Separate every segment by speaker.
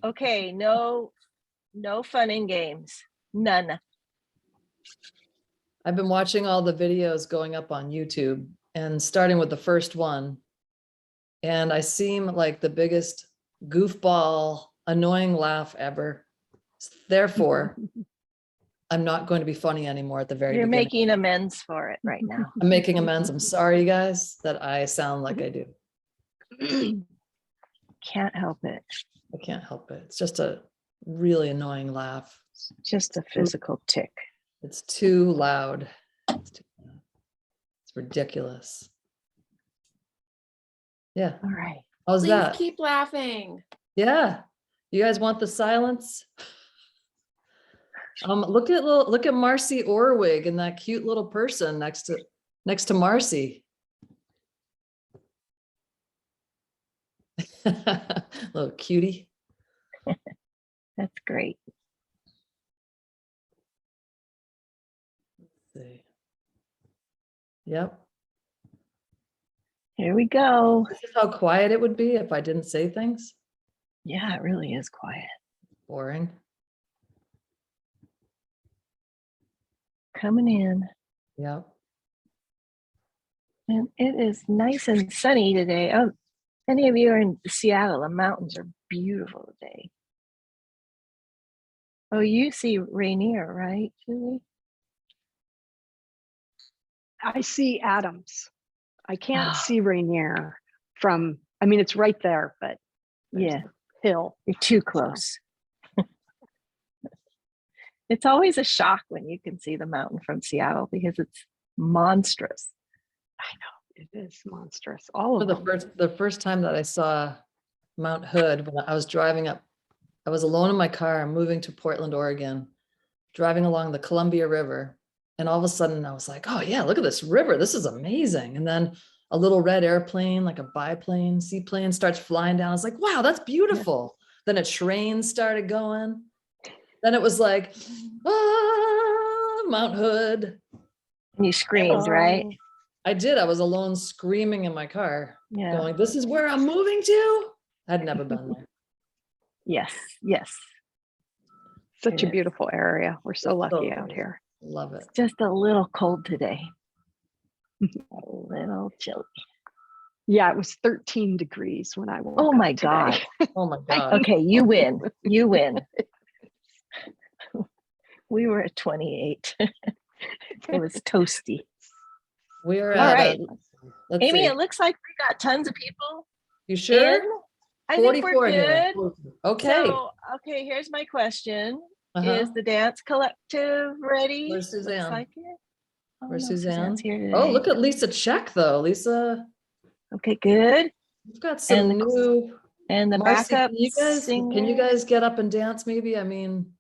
Speaker 1: Okay, no fun and games. None.
Speaker 2: I've been watching all the videos going up on YouTube and starting with the first one. And I seem like the biggest goofball, annoying laugh ever. Therefore, I'm not going to be funny anymore at the very
Speaker 1: You're
Speaker 2: beginning.
Speaker 1: making amends for it right now.
Speaker 2: I'm making amends. I'm sorry, you guys, that I sound like I do.
Speaker 1: Can't help it.
Speaker 2: I can't help it. It's just a really annoying laugh.
Speaker 1: Just a physical tick.
Speaker 2: It's too loud. It's ridiculous. Yeah.
Speaker 1: All right.
Speaker 2: How's
Speaker 3: Please
Speaker 2: that?
Speaker 3: keep laughing.
Speaker 2: Yeah. You guys want the silence? Look at Marcy Orwig and that cute little person next to Marcy. Little cutie.
Speaker 1: That's great.
Speaker 2: Let's see. Yep.
Speaker 1: Here we go.
Speaker 2: This is how quiet it would be if I didn't say things.
Speaker 1: Yeah, it really is quiet.
Speaker 2: Boring.
Speaker 1: Coming in.
Speaker 2: Yep.
Speaker 1: And it is nice and sunny today. Oh, any of you are in Seattle, the mountains are beautiful today. Oh, you see Rainier, right, Julie?
Speaker 4: I see Adams. I can't see Rainier from, I mean, it's right there, but
Speaker 1: Yeah,
Speaker 4: the hill.
Speaker 1: you're too close. It's always a shock when you can see the mountain from Seattle because it's monstrous.
Speaker 4: I know, it is monstrous. All of
Speaker 2: For
Speaker 4: them.
Speaker 2: the first time that I saw Mount Hood, when I was driving up, I was alone in my car, moving to Portland, Oregon, driving along the Columbia River. And all of a sudden I was like, oh yeah, look at this river. This is amazing. And then a little red airplane, like a biplane, seaplane starts flying down. I was like, wow, that's beautiful. Yeah. Then a train started going. Then it was like, Mount Hood.
Speaker 1: And you screamed, right?
Speaker 2: I did. I was alone screaming in my car, going, this is where I'm moving to. I'd never been there.
Speaker 1: Yes, yes.
Speaker 4: Such a beautiful area. We're so lucky out here.
Speaker 2: Love it.
Speaker 1: It's just a little cold today. A little chilly.
Speaker 4: Yeah, it was 13 degrees when I woke up.
Speaker 1: Oh my God.
Speaker 2: Oh my God.
Speaker 1: Okay, you win. You win. We were at 28. It was toasty.
Speaker 2: We're
Speaker 1: all right. Amy,
Speaker 2: see.
Speaker 1: It looks like we got tons of people.
Speaker 2: You sure?
Speaker 1: I think we're good.
Speaker 2: Here. Okay.
Speaker 1: So, okay, here's my question. Is the dance collective ready?
Speaker 2: Where's Suzanne?
Speaker 1: Like it. Oh,
Speaker 2: Where's
Speaker 1: no,
Speaker 2: Suzanne?
Speaker 1: Here today.
Speaker 2: Oh, look at Lisa Check though. Lisa.
Speaker 1: Okay, good.
Speaker 2: We've got some new.
Speaker 1: And the
Speaker 2: Marcy,
Speaker 1: backup
Speaker 2: can you guys get up and dance? Maybe. I mean,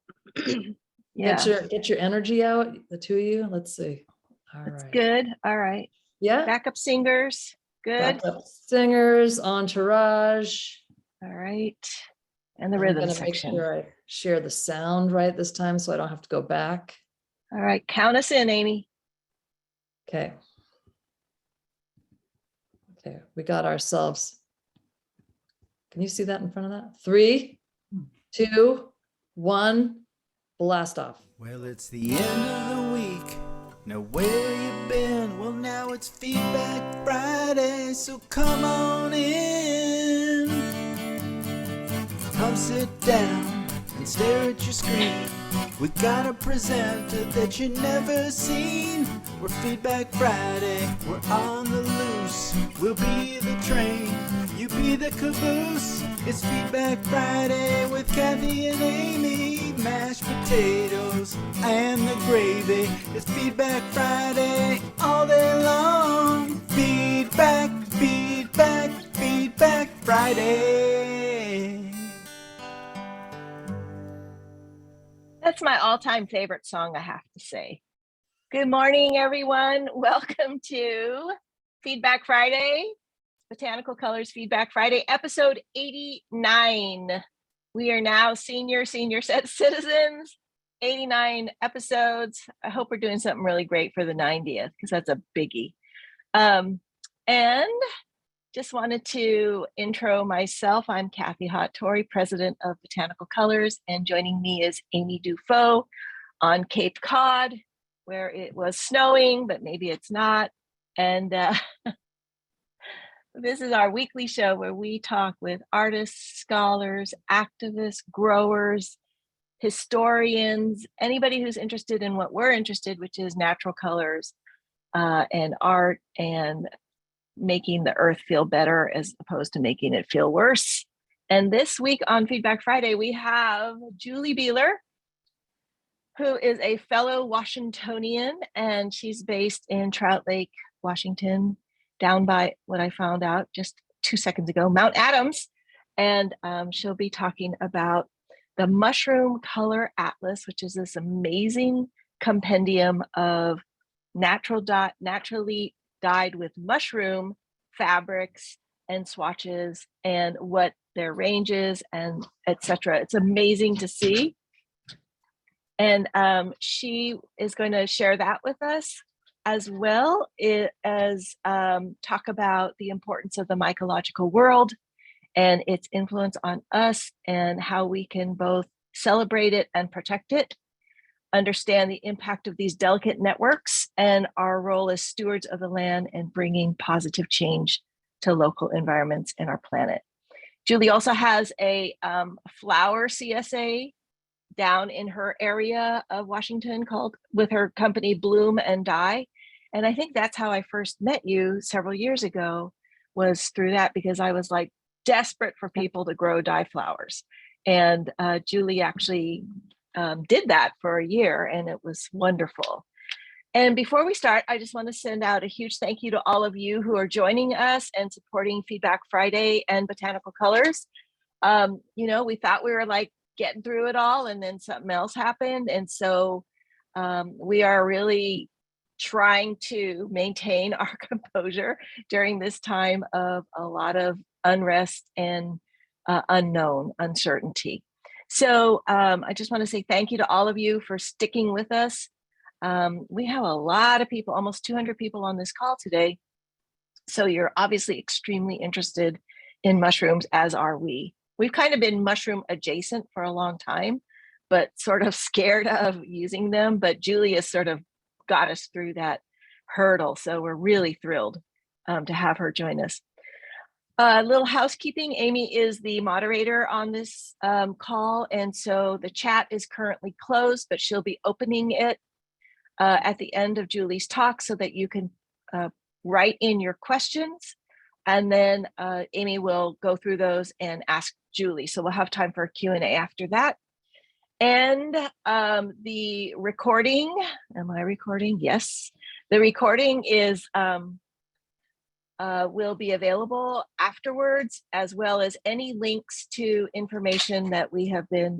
Speaker 1: yeah.
Speaker 2: Get your energy out. The two of you. Let's see. All
Speaker 1: That's
Speaker 2: right.
Speaker 1: good. All right.
Speaker 2: Yeah.
Speaker 1: Backup singers. Good.
Speaker 2: Backup singers. Entourage.
Speaker 1: All right. And the rhythm section.
Speaker 2: Make sure I share the sound right this time so I don't have to go back.
Speaker 1: All right. Count us in, Amy.
Speaker 2: Okay. Okay. We got ourselves. Can you see that in front of that? 3, 2, 1, blast off.
Speaker 5: Well, it's the end of the week. Now where you been? Well, now it's Feedback Friday, so come on in. Come sit down and stare at your screen. We got a presenter that you never seen. We're Feedback Friday, we're on the loose. We'll be the train, you be the caboose. It's Feedback Friday with Kathy and Amy. Mashed potatoes and the gravy. It's Feedback Friday all day long. Feedback, feedback, Feedback Friday.
Speaker 1: That's my all-time favorite song, I have to say. Good morning, everyone. Welcome to Feedback Friday, Botanical Colors Feedback Friday, episode 89. We are now senior citizens, 89 episodes. I hope we're doing something really great for the 90th because that's a biggie. And Just wanted to intro myself. I'm Kathy Hott-Torrey, president of Botanical Colors, and joining me is Amy Dufault on Cape Cod, where it was snowing, but maybe it's not. And this is our weekly show where we talk with artists, scholars, activists, growers, historians, anybody who's interested in what we're interested, which is natural colors and art and making the earth feel better as opposed to making it feel worse. And this week on Feedback Friday, we have Julie Beeler, who is a fellow Washingtonian, and she's based in Trout Lake, Washington, down by what I found out just 2 seconds ago, Mount Adams. And she'll be talking about the Mushroom Color Atlas, which is this amazing compendium of naturally dyed with mushroom fabrics and swatches and what their range is and etc. It's amazing to see. And she is going to share that with us, as well as talk about the importance of the mycological world and its influence on us and how we can both celebrate it and protect it, understand the impact of these delicate networks, and our role as stewards of the land and bringing positive change to local environments and our planet. Julie also has a flower CSA down in her area of Washington called with her company Bloom and Dye. And I think that's how I first met you several years ago, was through that, because I was like desperate for people to grow dye flowers. And Julie actually did that for a year, and it was wonderful. And before we start, I just want to send out a huge thank you to all of you who are joining us and supporting Feedback Friday and Botanical Colors. You know, we thought we were like getting through it all, and then something else happened. And so we are really trying to maintain our composure during this time of a lot of unrest and uncertainty. So I just want to say thank you to all of you for sticking with us. We have a lot of people, almost 200 people on this call today. So you're obviously extremely interested in mushrooms, as are we. We've kind of been mushroom adjacent for a long time, but sort of scared of using them. But Julie has sort of got us through that hurdle. So we're really thrilled to have her join us. A little housekeeping. Amy is the moderator on this call, and so the chat is currently closed, but she'll be opening it at the end of Julie's talk so that you can write in your questions, and then Amy will go through those and ask Julie. So we'll have time for a Q&A after that. And the recording, am I recording? Yes. The recording is will be available afterwards, as well as any links to information that we have been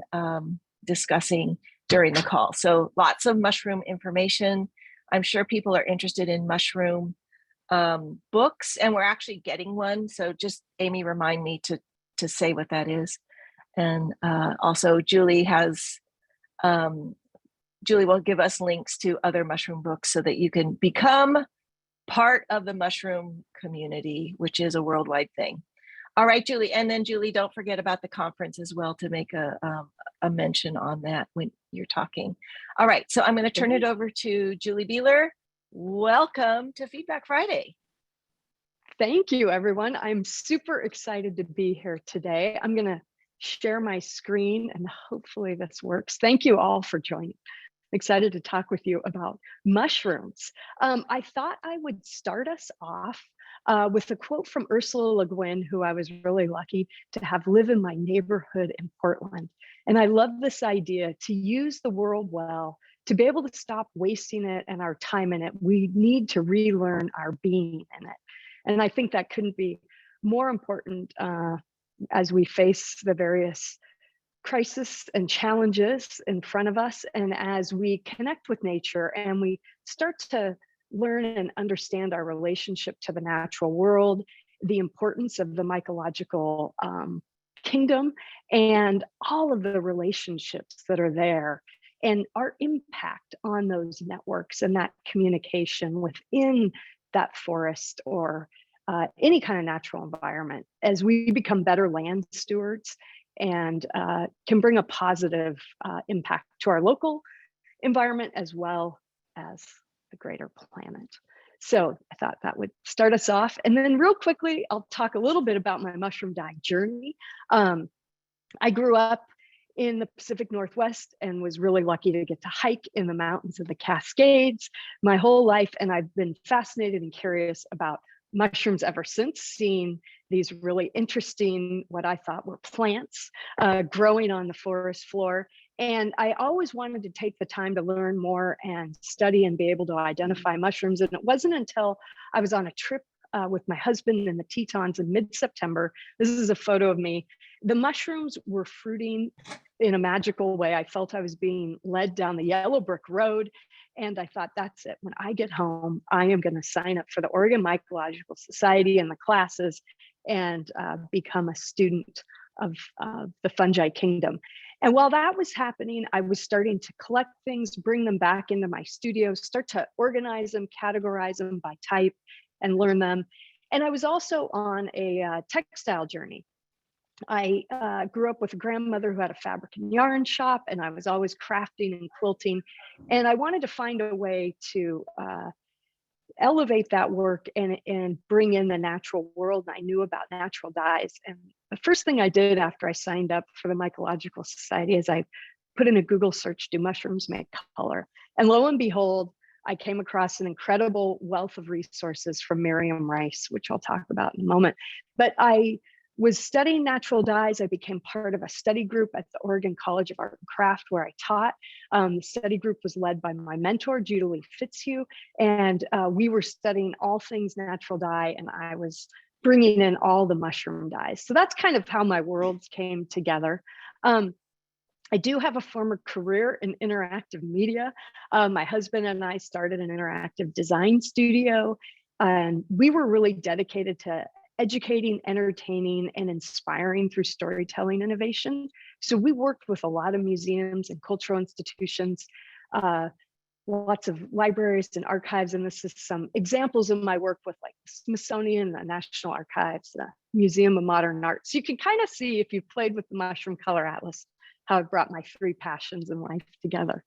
Speaker 1: discussing during the call. So lots of mushroom information. I'm sure people are interested in mushroom books, and we're actually getting one. So just Amy, remind me to say what that is. And also Julie will give us links to other mushroom books so that you can become part of the mushroom community, which is a worldwide thing. All right, Julie. And then Julie, don't forget about the conference as well, to make a mention on that when you're talking. All right, so I'm going to turn it over to Julie Beeler. Welcome to Feedback Friday.
Speaker 4: Thank you, everyone. I'm super excited to be here today. I'm going to share my screen and hopefully this works. Thank you all for joining. Excited to talk with you about mushrooms. I thought I would start us off with a quote from Ursula Le Guin, who I was really lucky to have live in my neighborhood in Portland. And I love this idea to use the world well, to be able to stop wasting it and our time in it. We need to relearn our being in it. And I think that couldn't be more important as we face the various crises and challenges in front of us, and as we connect with nature and we start to learn and understand our relationship to the natural world, the importance of the mycological kingdom, and all of the relationships that are there, and our impact on those networks and that communication within that forest or any kind of natural environment as we become better land stewards and can bring a positive impact to our local environment as well as the greater planet. So I thought that would start us off. And then real quickly, I'll talk a little bit about my mushroom dye journey. I grew up in the Pacific Northwest and was really lucky to get to hike in the mountains of the Cascades my whole life. And I've been fascinated and curious about mushrooms ever since, seeing these really interesting, what I thought were plants growing on the forest floor. And I always wanted to take the time to learn more and study and be able to identify mushrooms. And it wasn't until I was on a trip with my husband in the Tetons in mid-September. This is a photo of me. The mushrooms were fruiting in a magical way. I felt I was being led down the yellow brick road. And I thought, that's it. When I get home, I am going to sign up for the Oregon Mycological Society and the classes and become a student of the fungi kingdom. And while that was happening, I was starting to collect things, bring them back into my studio, start to organize them, categorize them by type, and learn them. And I was also on a textile journey. I grew up with a grandmother who had a fabric and yarn shop, and I was always crafting and quilting. And I wanted to find a way to elevate that work and bring in the natural world. I knew about natural dyes. And the first thing I did after I signed up for the Mycological Society is I put in a Google search, do mushrooms make color? And lo and behold, I came across an incredible wealth of resources from Miriam Rice, which I'll talk about in a moment. But I was studying natural dyes. I became part of a study group at the Oregon College of Art and Craft where I taught. The study group was led by my mentor, Julie Fitzhugh, and we were studying all things natural dye, and I was bringing in all the mushroom dyes. So that's kind of how my worlds came together. I do have a former career in interactive media. My husband and I started an interactive design studio, and we were really dedicated to educating, entertaining, and inspiring through storytelling innovation. So we worked with a lot of museums and cultural institutions, lots of libraries and archives. And this is some examples of my work with like the Smithsonian, the National Archives, the Museum of Modern Art. So you can kind of see, if you've played with the Mushroom Color Atlas, how I've brought my three passions in life together.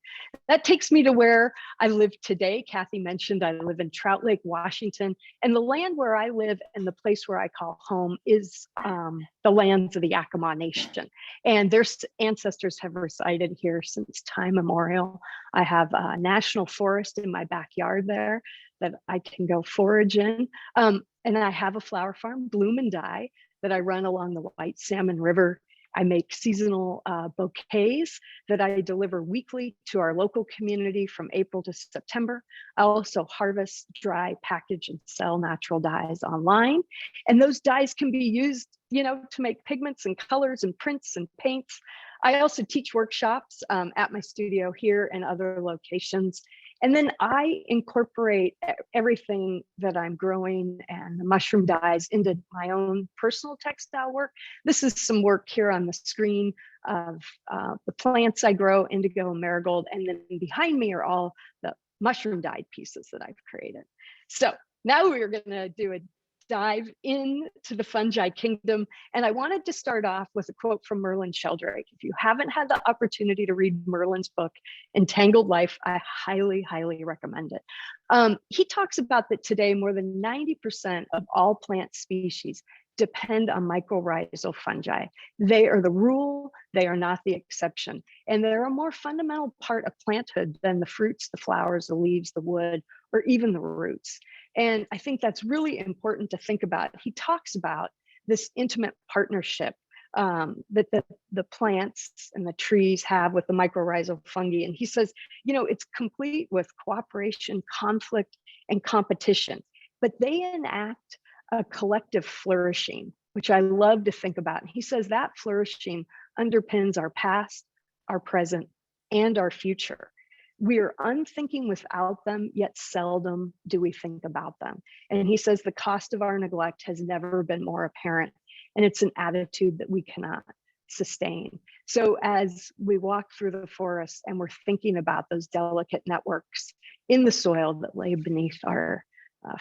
Speaker 4: That takes me to where I live today. Kathy mentioned I live in Trout Lake, Washington, and the land where I live and the place where I call home is the lands of the Yakima Nation. And their ancestors have resided here since time immemorial. I have a national forest in my backyard there that I can go forage in. And I have a flower farm, Bloom and Dye, that I run along the White Salmon River. I make seasonal bouquets that I deliver weekly to our local community from April to September. I also harvest, dry, package, and sell natural dyes online. And those dyes can be used, to make pigments and colors and prints and paints. I also teach workshops at my studio here and other locations. And then I incorporate everything that I'm growing and the mushroom dyes into my own personal textile work. This is some work here on the screen of the plants I grow, indigo and marigold. And then behind me are all the mushroom dyed pieces that I've created. So now we're going to do a dive into the fungi kingdom. And I wanted to start off with a quote from Merlin Sheldrake. If you haven't had the opportunity to read Merlin's book, Entangled Life, I highly, highly recommend it. He talks about that today, more than 90% of all plant species depend on mycorrhizal fungi. They are the rule, they are not the exception. And they're a more fundamental part of planthood than the fruits, the flowers, the leaves, the wood, or even the roots. And I think that's really important to think about. He talks about this intimate partnership that the plants and the trees have with the mycorrhizal fungi. And he says, it's complete with cooperation, conflict, and competition, but they enact a collective flourishing, which I love to think about. And he says that flourishing underpins our past, our present, and our future. We are unthinking without them, yet seldom do we think about them. And he says the cost of our neglect has never been more apparent, and it's an attitude that we cannot sustain. So as we walk through the forest and we're thinking about those delicate networks in the soil that lay beneath our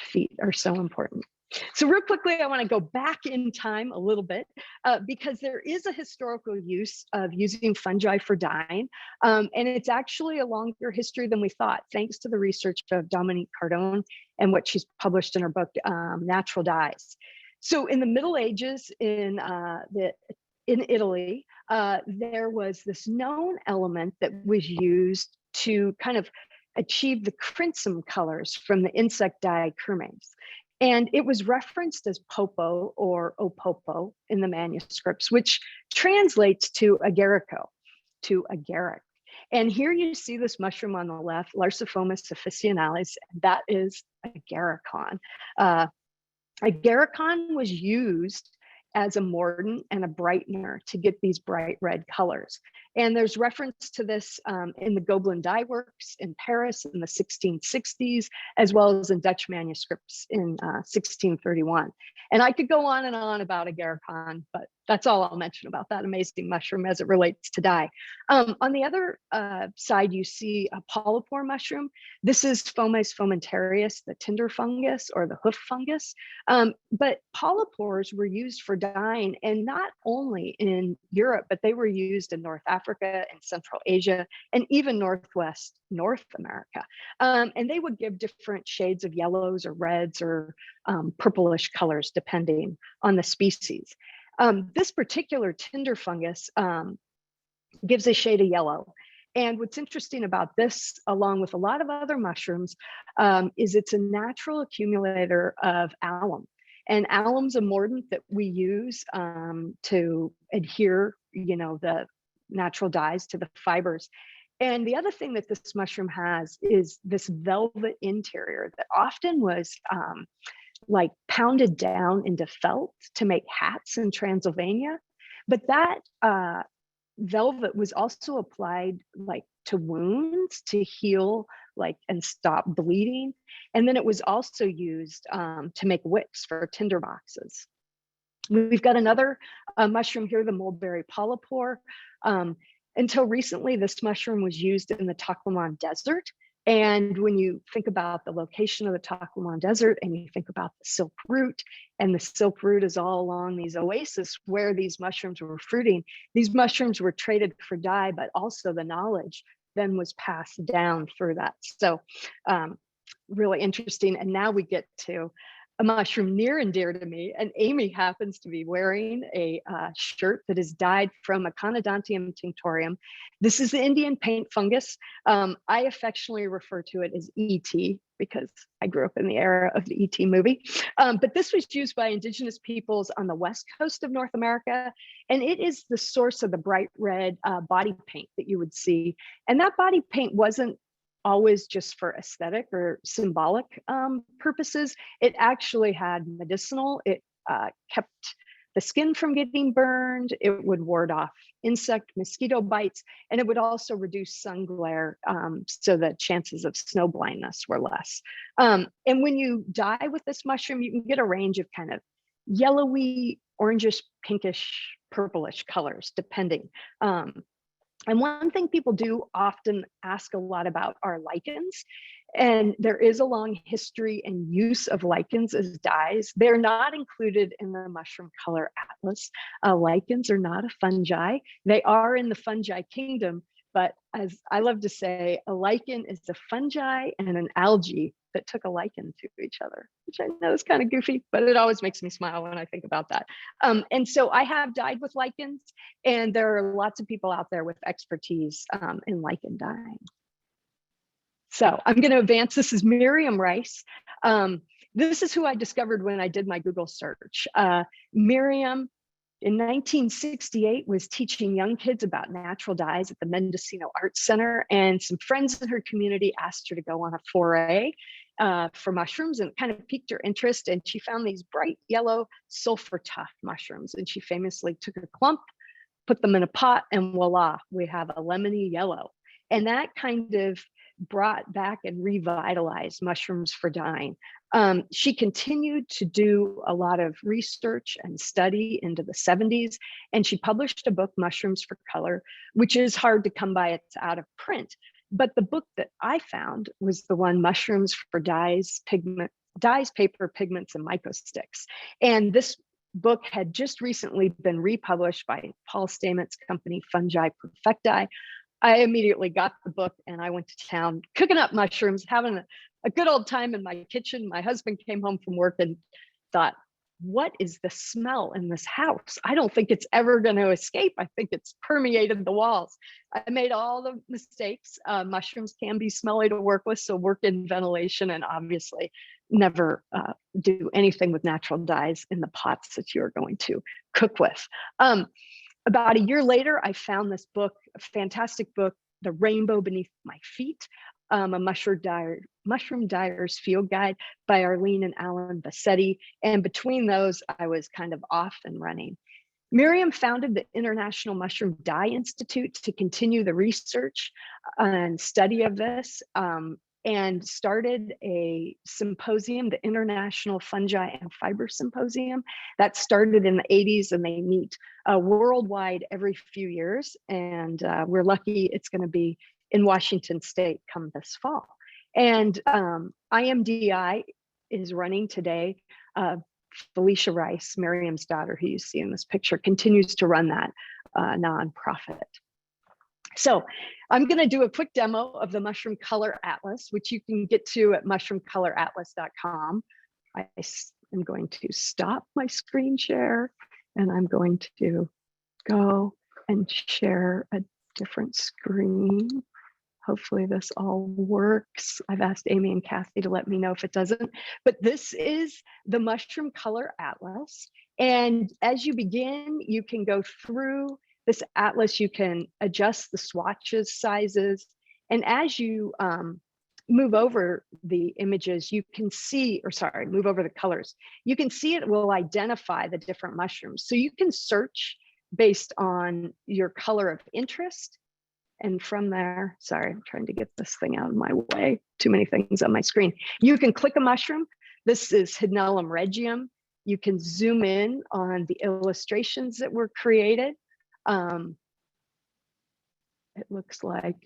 Speaker 4: feet are so important. So real quickly, I want to go back in time a little bit because there is a historical use of using fungi for dyeing. And it's actually a longer history than we thought, thanks to the research of Dominique Cardone and what she's published in her book, Natural Dyes. So in the Middle Ages in Italy, there was this known element that was used to kind of achieve the crimson colors from the insect dye kermes. And it was referenced as popo or opopo in the manuscripts, which translates to agarico, to agaric. And here you see this mushroom on the left, Larsifomus officinalis, that is agaricon. Agaricon was used as a mordant and a brightener to get these bright red colors. And there's reference to this in the Gobelin dye works in Paris in the 1660s, as well as in Dutch manuscripts in 1631. And I could go on and on about agaricon, but that's all I'll mention about that amazing mushroom as it relates to dye. On the other side, you see a polypore mushroom. This is Fomes fomentarius, the tinder fungus or the hoof fungus. But polypores were used for dyeing, and not only in Europe, but they were used in North Africa and Central Asia, and even Northwest North America. And they would give different shades of yellows or reds or purplish colors, depending on the species. This particular tinder fungus gives a shade of yellow. And what's interesting about this, along with a lot of other mushrooms, is it's a natural accumulator of alum. And alum's a mordant that we use to adhere, the natural dyes to the fibers. And the other thing that this mushroom has is this velvet interior that often was like pounded down into felt to make hats in Transylvania. But that velvet was also applied like to wounds to heal and stop bleeding. And then it was also used to make wicks for tinder boxes. We've got another mushroom here, the mulberry polypore. Until recently, this mushroom was used in the Taklamakan Desert. And when you think about the location of the Taklamakan Desert and you think about the silk root, and the silk root is all along these oases where these mushrooms were fruiting, these mushrooms were traded for dye, but also the knowledge then was passed down through that. So really interesting. And now we get to a mushroom near and dear to me. And Amy happens to be wearing a shirt that is dyed from a Conodontium tinctorium. This is the Indian paint fungus. I affectionately refer to it as ET because I grew up in the era of the ET movie. But this was used by indigenous peoples on the west coast of North America. And it is the source of the bright red body paint that you would see. And that body paint wasn't always just for aesthetic or symbolic purposes. It actually had medicinal. It kept the skin from getting burned. It would ward off insect, mosquito bites, and it would also reduce sun glare so the chances of snow blindness were less. And when you dye with this mushroom, you can get a range of kind of yellowy, orangish, pinkish, purplish colors, depending. And one thing people do often ask a lot about are lichens. And there is a long history and use of lichens as dyes. They're not included in the Mushroom Color Atlas. Lichens are not a fungi. They are in the fungi kingdom, but as I love to say, a lichen is a fungi and an algae that took a liken to each other, which I know is kind of goofy, but it always makes me smile when I think about that. And so I have dyed with lichens, and there are lots of people out there with expertise in lichen dyeing. So I'm going to advance. This is Miriam Rice. This is who I discovered when I did my Google search. Miriam, in 1968, was teaching young kids about natural dyes at the Mendocino Arts Center, and some friends in her community asked her to go on a foray for mushrooms, and it kind of piqued her interest. And she found these bright yellow sulfur tough mushrooms, and she famously took a clump, put them in a pot, and voila, we have a lemony yellow. And that kind of brought back and revitalized mushrooms for dyeing. She continued to do a lot of research and study into the 70s, and she published a book, Mushrooms for Color, which is hard to come by. It's out of print. But the book that I found was the one, Mushrooms for Dyes, Pigment, dyes, paper, pigments, and mycosticks. And this book had just recently been republished by Paul Stament's company, Fungi Perfecti. I immediately got the book and I went to town cooking up mushrooms, having a good old time in my kitchen. My husband came home from work and thought, what is the smell in this house? I don't think it's ever going to escape. I think it's permeated the walls. I made all the mistakes. Mushrooms can be smelly to work with, so work in ventilation, and obviously never do anything with natural dyes in the pots that you're going to cook with. About a year later, I found this book, a fantastic book, The Rainbow Beneath My Feet, a mushroom dyer's field guide by Arlene and Alan Bassetti. And between those, I was kind of off and running. Miriam founded the International Mushroom Dye Institute to continue the research and study of this, and started a symposium, the International Fungi and Fiber Symposium, that started in the 80s, and they meet worldwide every few years. And we're lucky it's going to be in Washington State come this fall. And IMDI is running today. Felicia Rice, Miriam's daughter, who you see in this picture, continues to run that nonprofit. So I'm going to do a quick demo of the Mushroom Color Atlas, which you can get to at mushroomcoloratlas.com. I am going to stop my screen share, and I'm going to go and share a different screen. Hopefully this all works. I've asked Amy and Kathy to let me know if it doesn't, but this is the Mushroom Color Atlas. And as you begin, you can go through this atlas, you can adjust the swatches, sizes, and as you move over the images, you can see, or sorry, move over the colors, you can see it will identify the different mushrooms. So you can search based on your color of interest. And from there, sorry, I'm trying to get this thing out of my way. Too many things on my screen. You can click a mushroom. This is Hydnellum regium. You can zoom in on the illustrations that were created. It looks like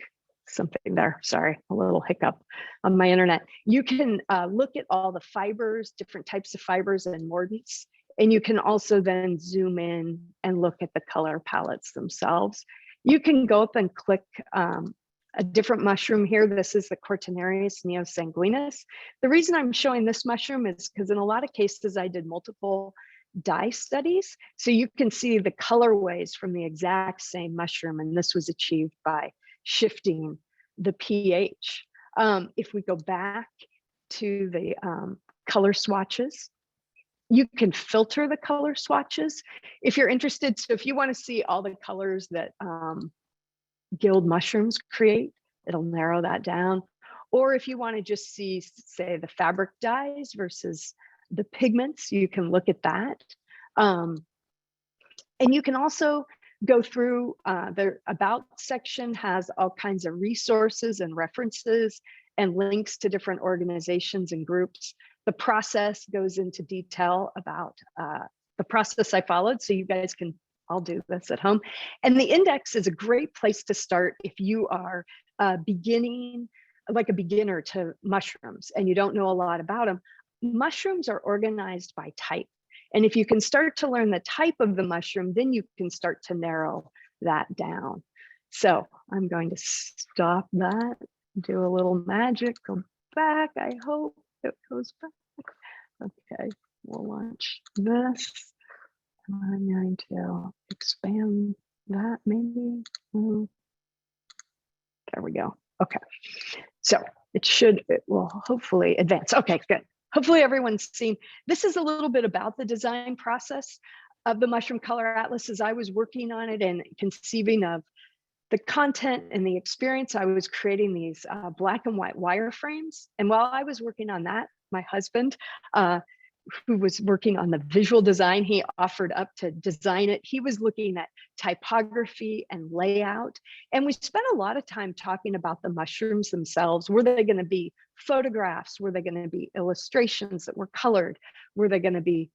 Speaker 4: something there. Sorry, a little hiccup on my internet. You can look at all the fibers, different types of fibers and mordants. And you can also then zoom in and look at the color palettes themselves. You can go up and click a different mushroom here. This is the Cortinarius neosanguinus. The reason I'm showing this mushroom is because in a lot of cases I did multiple dye studies. So you can see the colorways from the exact same mushroom, and this was achieved by shifting the pH. If we go back to the color swatches, you can filter the color swatches if you're interested. So if you want to see all the colors that guild mushrooms create, it'll narrow that down. Or if you want to just see, say, the fabric dyes versus the pigments, you can look at that. And you can also go through the About section, has all kinds of resources and references and links to different organizations and groups. The process goes into detail about the process I followed, so you guys can all do this at home. And the index is a great place to start if you are beginning, like a beginner to mushrooms, and you don't know a lot about them. Mushrooms are organized by type. And if you can start to learn the type of the mushroom, then you can start to narrow that down. So I'm going to stop that, do a little magic, go back. I hope it goes back. Okay, we'll launch this. I'm going to expand that maybe. There we go. Okay, so it will hopefully advance. Okay, good. Hopefully everyone's seen. This is a little bit about the design process of the Mushroom Color Atlas. As I was working on it and conceiving of the content and the experience, I was creating these black and white wireframes. And while I was working on that, my husband, who was working on the visual design, he offered up to design it. He was looking at typography and layout. And we spent a lot of time talking about the mushrooms themselves. Were they going to be photographs? Were they going to be illustrations that were colored? Were they going to be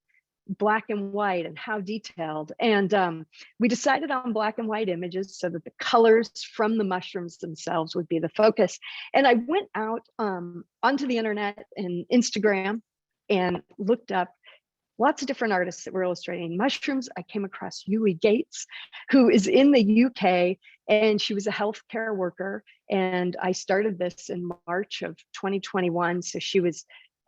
Speaker 4: black and white, and how detailed? And we decided on black and white images so that the colors from the mushrooms themselves would be the focus. And I went out onto the internet and Instagram and looked up lots of different artists that were illustrating mushrooms. I came across Yui Gates, who is in the UK, and she was a healthcare worker. And I started this in March of 2021. So she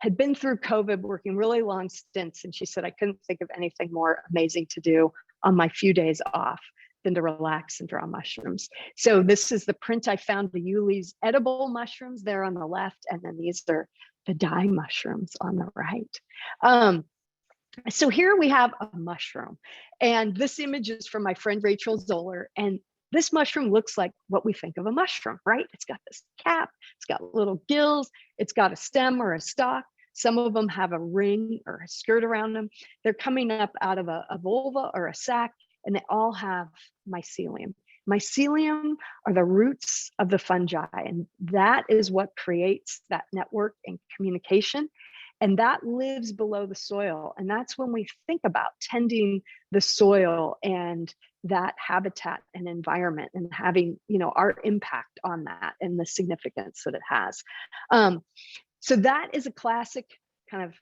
Speaker 4: had been through COVID, working really long stints. And she said, I couldn't think of anything more amazing to do on my few days off than to relax and draw mushrooms. So this is the print I found, the Yuli's edible mushrooms there on the left. And then these are the dye mushrooms on the right. So here we have a mushroom, and this image is from my friend Rachel Zoller, and this mushroom looks like what we think of a mushroom, right? It's got this cap, it's got little gills, it's got a stem or a stalk. Some of them have a ring or a skirt around them. They're coming up out of a vulva or a sac, and they all have mycelium. Mycelium are the roots of the fungi, and that is what creates that network and communication. And that lives below the soil. And that's when we think about tending the soil and that habitat and environment, and having, our impact on that and the significance that it has. So that is a classic kind of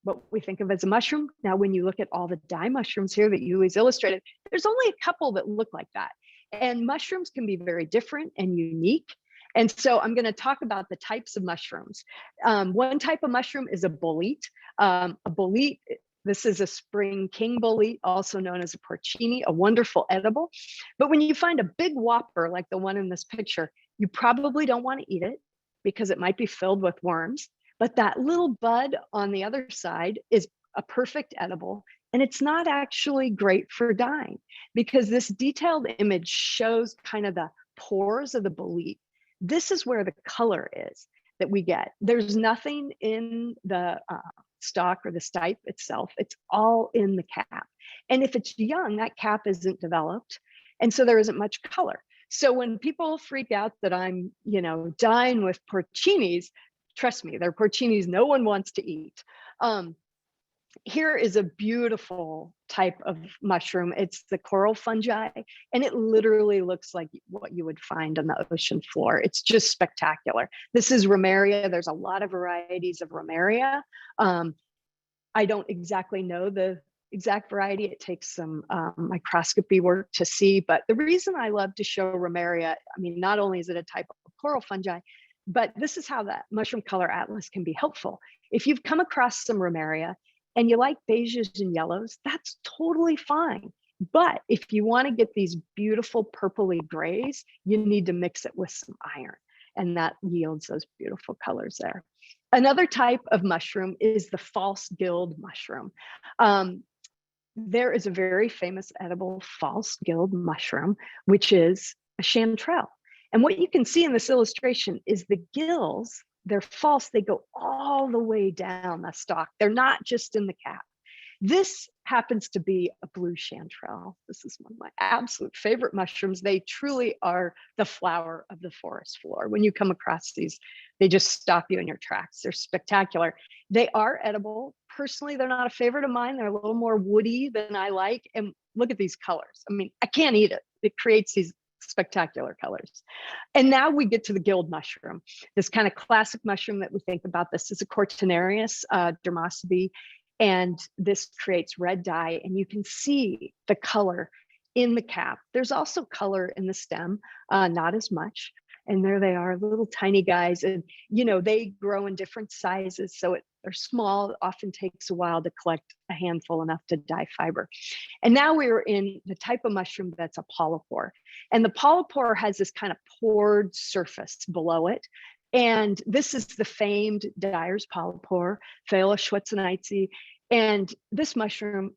Speaker 4: what we think of as a mushroom. Now, when you look at all the dye mushrooms here that Yuli's illustrated, there's only a couple that look like that. And mushrooms can be very different and unique. And so I'm going to talk about the types of mushrooms. One type of mushroom is a bolete. A bolete, this is a spring king bolete, also known as a porcini, a wonderful edible. But when you find a big whopper like the one in this picture, you probably don't want to eat it because it might be filled with worms. But that little bud on the other side is a perfect edible. And it's not actually great for dyeing, because this detailed image shows kind of the pores of the bolete. This is where the color is that we get. There's nothing in the stalk or the stipe itself. It's all in the cap. And if it's young, that cap isn't developed. And so there isn't much color. So when people freak out that I'm, dyeing with porcinis, trust me, they're porcinis no one wants to eat. Here is a beautiful type of mushroom. It's the coral fungi, and it literally looks like what you would find on the ocean floor. It's just spectacular. This is Romaria. There's a lot of varieties of Romaria. I don't exactly know the exact variety. It takes some microscopy work to see, but the reason I love to show Romaria, not only is it a type of coral fungi, but this is how that mushroom color atlas can be helpful. If you've come across some Romaria and you like beiges and yellows, that's totally fine. But if you want to get these beautiful purpley grays, you need to mix it with some iron, and that yields those beautiful colors there. Another type of mushroom is the false gild mushroom. There is a very famous edible false gild mushroom, which is a chanterelle. And what you can see in this illustration is the gills, they're false, they go all the way down the stalk. They're not just in the cap. This happens to be a blue chanterelle. This is one of my absolute favorite mushrooms. They truly are the flower of the forest floor. When you come across these, they just stop you in your tracks. They're spectacular. They are edible. Personally, they're not a favorite of mine. They're a little more woody than I like. And look at these colors. I can't eat it. It creates these spectacular colors. And now we get to the gild mushroom, this kind of classic mushroom that we think about. This is a Cortinarius dermosity, and this creates red dye, and you can see the color in the cap. There's also color in the stem, not as much. And there they are, little tiny guys, and they grow in different sizes. So they're small. It often takes a while to collect a handful enough to dye fiber. And now we're in the type of mushroom that's a polypore. And the polypore has this kind of pored surface below it. And this is the famed dyer's polypore, Phala schwetzenites. And this mushroom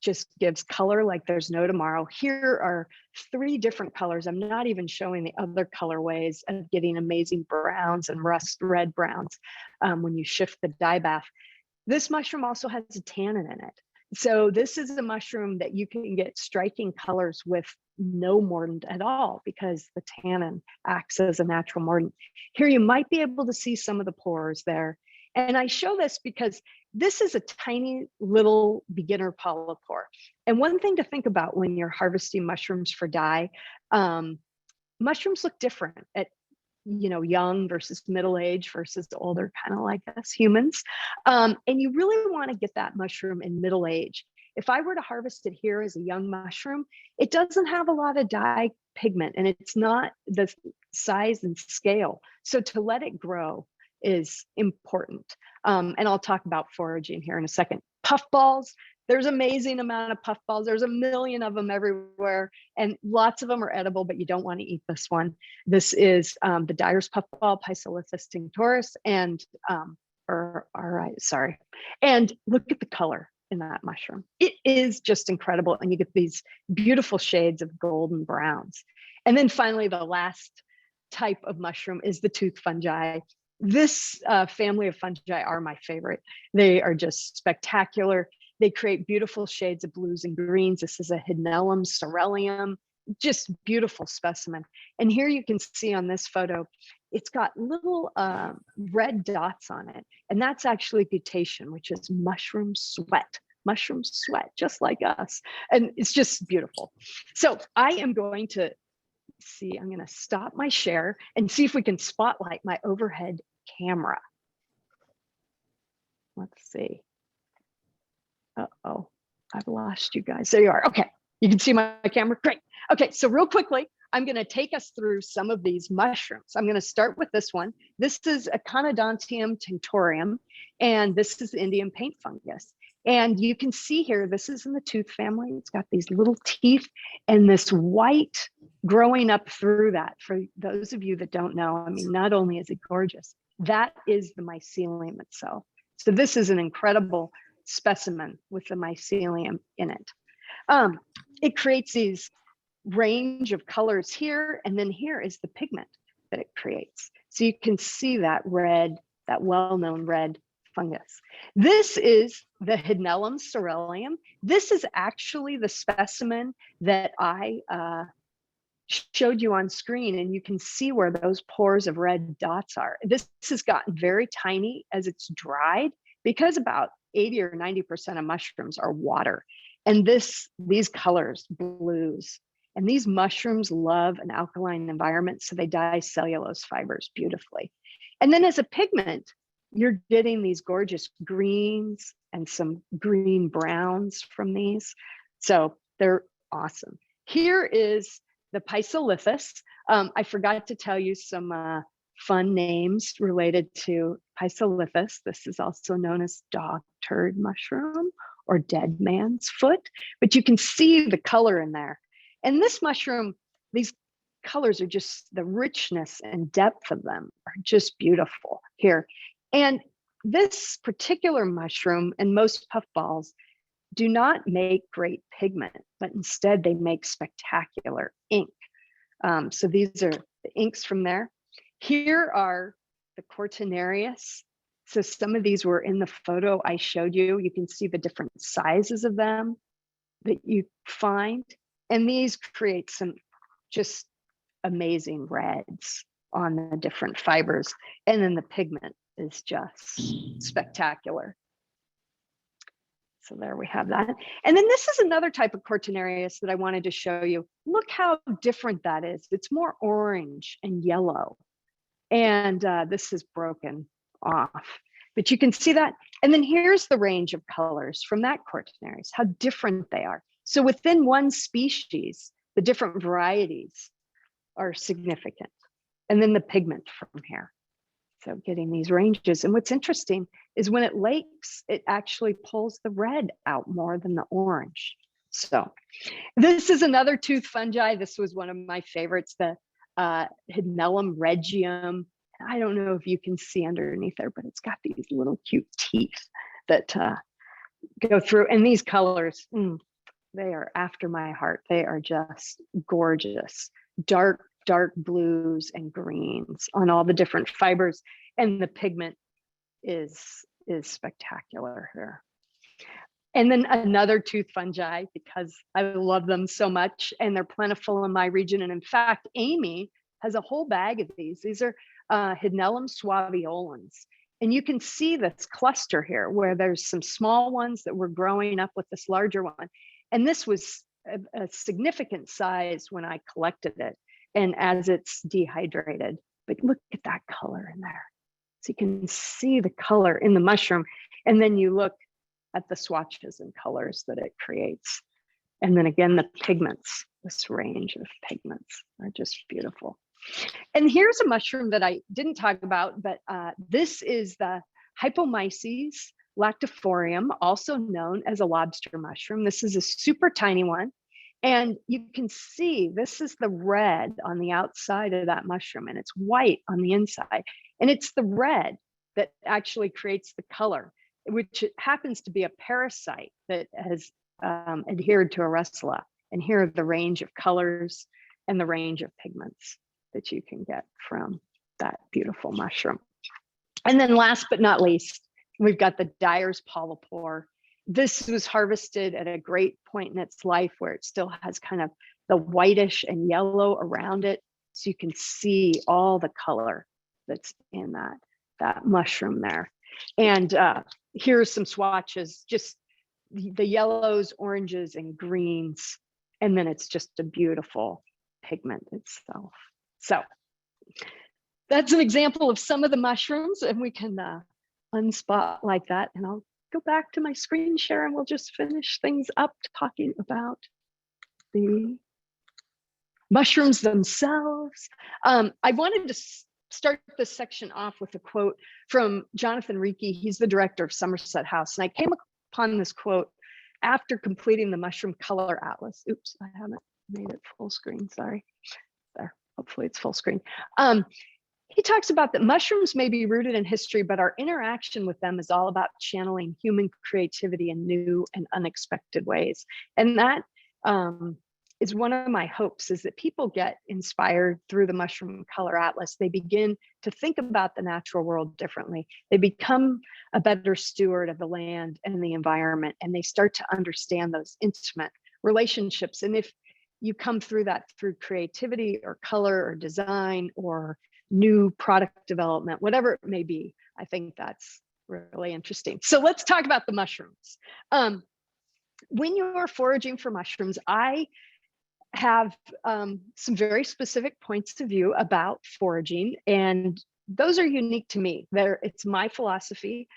Speaker 4: just gives color like there's no tomorrow. Here are 3 different colors. I'm not even showing the other colorways of getting amazing browns and rust red browns when you shift the dye bath. This mushroom also has a tannin in it. So this is a mushroom that you can get striking colors with no mordant at all, because the tannin acts as a natural mordant. Here you might be able to see some of the pores there. And I show this because this is a tiny little beginner polypore. And one thing to think about when you're harvesting mushrooms for dye, mushrooms look different at young versus middle age versus older, kind of like us humans. And you really want to get that mushroom in middle age. If I were to harvest it here as a young mushroom, it doesn't have a lot of dye pigment and it's not the size and scale. So to let it grow is important. And I'll talk about foraging here in a second. Puffballs, there's amazing amount of puffballs. There's a million of them everywhere and lots of them are edible, but you don't want to eat this one. This is the Dyer's puffball, Pysolithus tinctoris, and and look at the color in that mushroom. It is just incredible. And you get these beautiful shades of golden browns. And then finally, the last type of mushroom is the tooth fungi. This family of fungi are my favorite. They are just spectacular. They create beautiful shades of blues and greens. This is a Hydnellum cerulleum, just beautiful specimen. And here you can see on this photo, it's got little red dots on it. And that's actually butation, which is mushroom sweat, just like us. And it's just beautiful. So I am going to see, I'm going to stop my share and see if we can spotlight my overhead camera. Let's see. Uh-oh, I've lost you guys. There you are. Okay, you can see my camera. Great. Okay, so real quickly, I'm going to take us through some of these mushrooms. I'm going to start with this one. This is a Conodontium tinctorium, and this is the Indian paint fungus. And you can see here, this is in the tooth family. It's got these little teeth and this white growing up through that. For those of you that don't know, I mean, not only is it gorgeous, that is the mycelium itself. So this is an incredible specimen with the mycelium in it. It creates these range of colors here, and then here is the pigment that it creates. So you can see that red, that well-known red fungus. This is the Hydnellum cerulleum. This is actually the specimen that I showed you on screen, and you can see where those pores of red dots are. This has gotten very tiny as it's dried because about 80 or 90% of mushrooms are water. And these colors, blues, and these mushrooms love an alkaline environment, so they dye cellulose fibers beautifully. And then as a pigment, you're getting these gorgeous greens and some green browns from these. So they're awesome. Here is the Pysolithus. I forgot to tell you some fun names related to Pysolithus. This is also known as dog turd mushroom or dead man's foot, but you can see the color in there. And this mushroom, these colors are just, the richness and depth of them are just beautiful here. And this particular mushroom and most puffballs do not make great pigment, but instead they make spectacular ink. So these are the inks from there. Here are the Cortinarius. So some of these were in the photo I showed you. You can see the different sizes of them that you find. And these create some just amazing reds on the different fibers. And then the pigment is just spectacular. So there we have that. And then this is another type of Cortinarius that I wanted to show you. Look how different that is. It's more orange and yellow. And this is broken off, but you can see that. And then here's the range of colors from that Cortinarius, how different they are. So within one species, the different varieties are significant. And then the pigment from here. So getting these ranges. And what's interesting is when it lakes, it actually pulls the red out more than the orange. So this is another tooth fungi. This was one of my favorites, the Hydnellum regium. I don't know if you can see underneath there, but it's got these little cute teeth that go through. And these colors, they are after my heart. They are just gorgeous. Dark blues and greens on all the different fibers. And the pigment is spectacular here. And then another tooth fungi, because I love them so much and they're plentiful in my region. And in fact, Amy has a whole bag of these. These are Hydnellum suaveolens. And you can see this cluster here where there's some small ones that were growing up with this larger one. And this was a significant size when I collected it. And as it's dehydrated, but look at that color in there. So you can see the color in the mushroom. And then you look at the swatches and colors that it creates. And then again, the pigments, this range of pigments are just beautiful. And here's a mushroom that I didn't talk about, but this is the Hypomyces lactifolium, also known as a lobster mushroom. This is a super tiny one. And you can see this is the red on the outside of that mushroom, and it's white on the inside. And it's the red that actually creates the color, which happens to be a parasite that has adhered to a Russula. And here are the range of colors and the range of pigments that you can get from that beautiful mushroom. And then last but not least, we've got the Dyer's polypore. This was harvested at a great point in its life where it still has kind of the whitish and yellow around it. So you can see all the color that's in that mushroom there. And here's some swatches, just the yellows, oranges, and greens. And then it's just a beautiful pigment itself. So that's an example of some of the mushrooms, and we can unspotlight that. And I'll go back to my screen share and we'll just finish things up talking about the mushrooms themselves. I wanted to start this section off with a quote from Jonathan Reiki. He's the director of Somerset House. And I came upon this quote after completing the mushroom color atlas. Oops, I haven't made it full screen, sorry. There, hopefully it's full screen. He talks about that mushrooms may be rooted in history, but our interaction with them is all about channeling human creativity in new and unexpected ways. And that is one of my hopes, is that people get inspired through the Mushroom Color Atlas. They begin to think about the natural world differently. They become a better steward of the land and the environment, and they start to understand those intimate relationships. And if you come through that through creativity or color or design or new product development, whatever it may be, I think that's really interesting. So let's talk about the mushrooms. When you're foraging for mushrooms, I have some very specific points of view about foraging, and those are unique to me. It's my philosophy.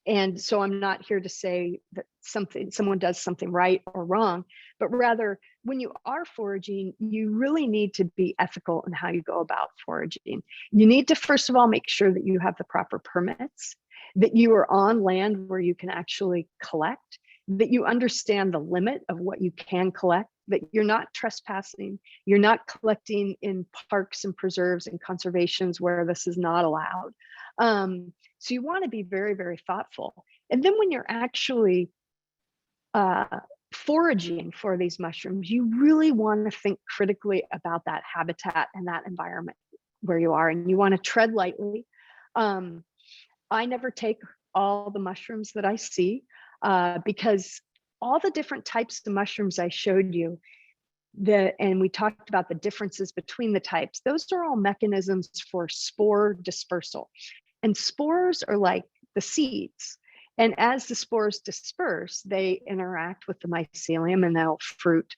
Speaker 4: And so I'm not here to say that someone does something right or wrong, but rather when you are foraging, you really need to be ethical in how you go about foraging. You need to, first of all, make sure that you have the proper permits, that you are on land where you can actually collect, that you understand the limit of what you can collect, that you're not trespassing, you're not collecting in parks and preserves and conservations where this is not allowed. So you want to be very, very thoughtful. And then when you're actually foraging for these mushrooms, you really want to think critically about that habitat and that environment where you are, and you want to tread lightly. I never take all the mushrooms that I see because all the different types of mushrooms I showed you, and we talked about the differences between the types, those are all mechanisms for spore dispersal. And spores are like the seeds. And as the spores disperse, they interact with the mycelium and they'll fruit.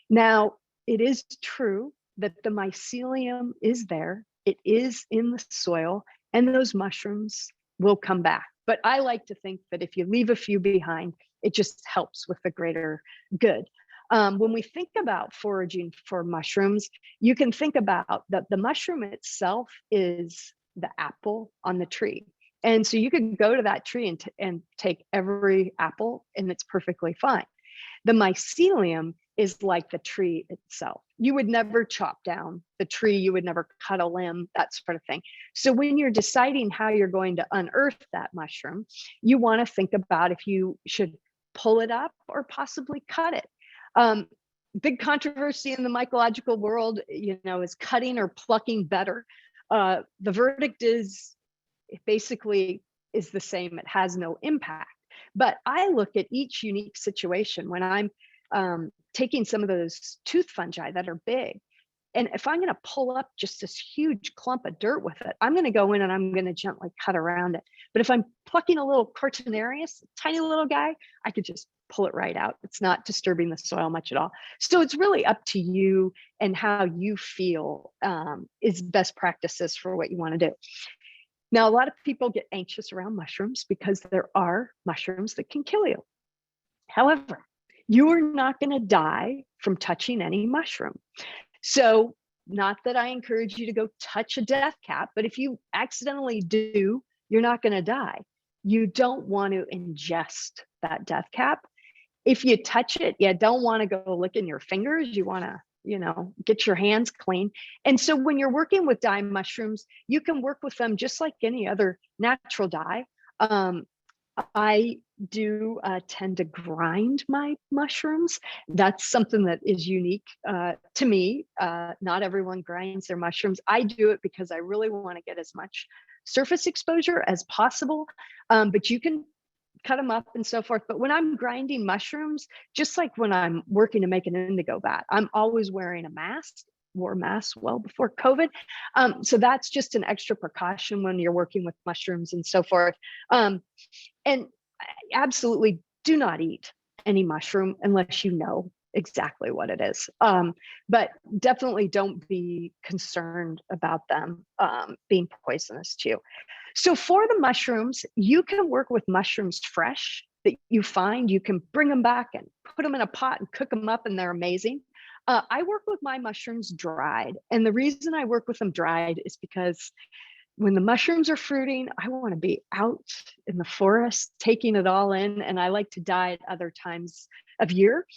Speaker 4: Now, it is true that the mycelium is there, it is in the soil, and those mushrooms will come back. But I like to think that if you leave a few behind, it just helps with the greater good. When we think about foraging for mushrooms, you can think about that the mushroom itself is the apple on the tree. And so you can go to that tree and take every apple and it's perfectly fine. The mycelium is like the tree itself. You would never chop down the tree, you would never cut a limb, that sort of thing. So when you're deciding how you're going to unearth that mushroom, you want to think about if you should pull it up or possibly cut it. Big controversy in the mycological world, is cutting or plucking better. The verdict is it basically is the same. It has no impact. But I look at each unique situation when I'm taking some of those tooth fungi that are big. And if I'm going to pull up just this huge clump of dirt with it, I'm going to go in and I'm going to gently cut around it. But if I'm plucking a little Cortinarius, tiny little guy, I could just pull it right out. It's not disturbing the soil much at all. So it's really up to you and how you feel is best practices for what you want to do. Now, a lot of people get anxious around mushrooms because there are mushrooms that can kill you. However, you are not going to die from touching any mushroom. So not that I encourage you to go touch a death cap, but if you accidentally do, you're not going to die. You don't want to ingest that death cap. If you touch it, you don't want to go licking your fingers. You want to, get your hands clean. And so when you're working with dye mushrooms, you can work with them just like any other natural dye. I do tend to grind my mushrooms. That's something that is unique to me. Not everyone grinds their mushrooms. I do it because I really want to get as much surface exposure as possible. But you can cut them up and so forth. But when I'm grinding mushrooms, just like when I'm working to make an indigo vat, I'm always wearing a mask. Wore masks well before COVID. So that's just an extra precaution when you're working with mushrooms and so forth. And absolutely do not eat any mushroom unless you know exactly what it is. But definitely don't be concerned about them being poisonous to you. So for the mushrooms, you can work with mushrooms fresh that you find. You can bring them back and put them in a pot and cook them up, and they're amazing. I work with my mushrooms dried. And the reason I work with them dried is because when the mushrooms are fruiting, I want to be out in the forest, taking it all in. And I like to dye at other times of year.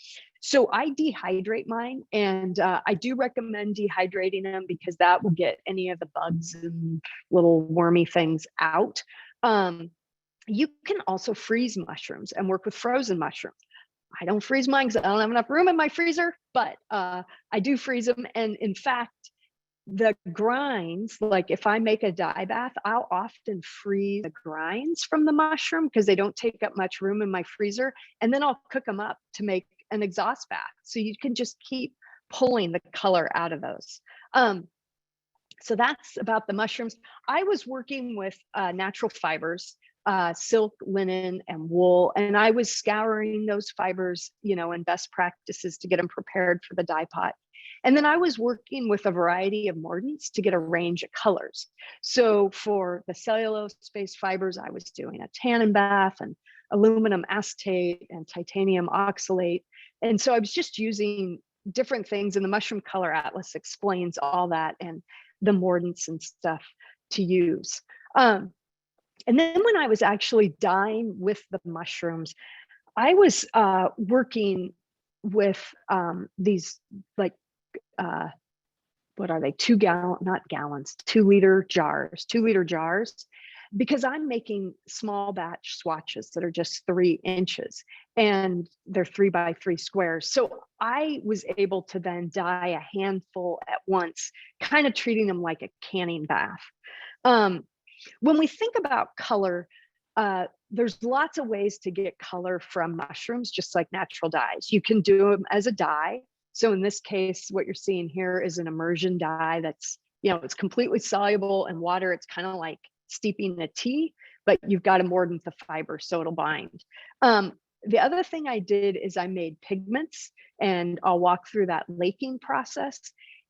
Speaker 4: So I dehydrate mine, and I do recommend dehydrating them because that will get any of the bugs and little wormy things out. You can also freeze mushrooms and work with frozen mushrooms. I don't freeze mine because I don't have enough room in my freezer, but I do freeze them. And in fact, the grinds, like if I make a dye bath, I'll often freeze the grinds from the mushroom because they don't take up much room in my freezer. And then I'll cook them up to make an exhaust bath. So you can just keep pulling the color out of those. So that's about the mushrooms. I was working with natural fibers, silk, linen, and wool. And I was scouring those fibers, and best practices to get them prepared for the dye pot. And then I was working with a variety of mordants to get a range of colors. So for the cellulose-based fibers, I was doing a tannin bath and aluminum acetate and titanium oxalate. And so I was just using different things, and the Mushroom Color Atlas explains all that and the mordants and stuff to use. And then when I was actually dyeing with the mushrooms, I was working with these like, what are they? 2 liter jars, because I'm making small batch swatches that are just 3 inches and they're 3 by 3 squares. So I was able to then dye a handful at once, kind of treating them like a canning bath. When we think about color, there's lots of ways to get color from mushrooms, just like natural dyes. You can do them as a dye. So in this case, what you're seeing here is an immersion dye that's, it's completely soluble in water. It's kind of like steeping a tea, but you've got to mordant the fiber so it'll bind. The other thing I did is I made pigments, and I'll walk through that laking process.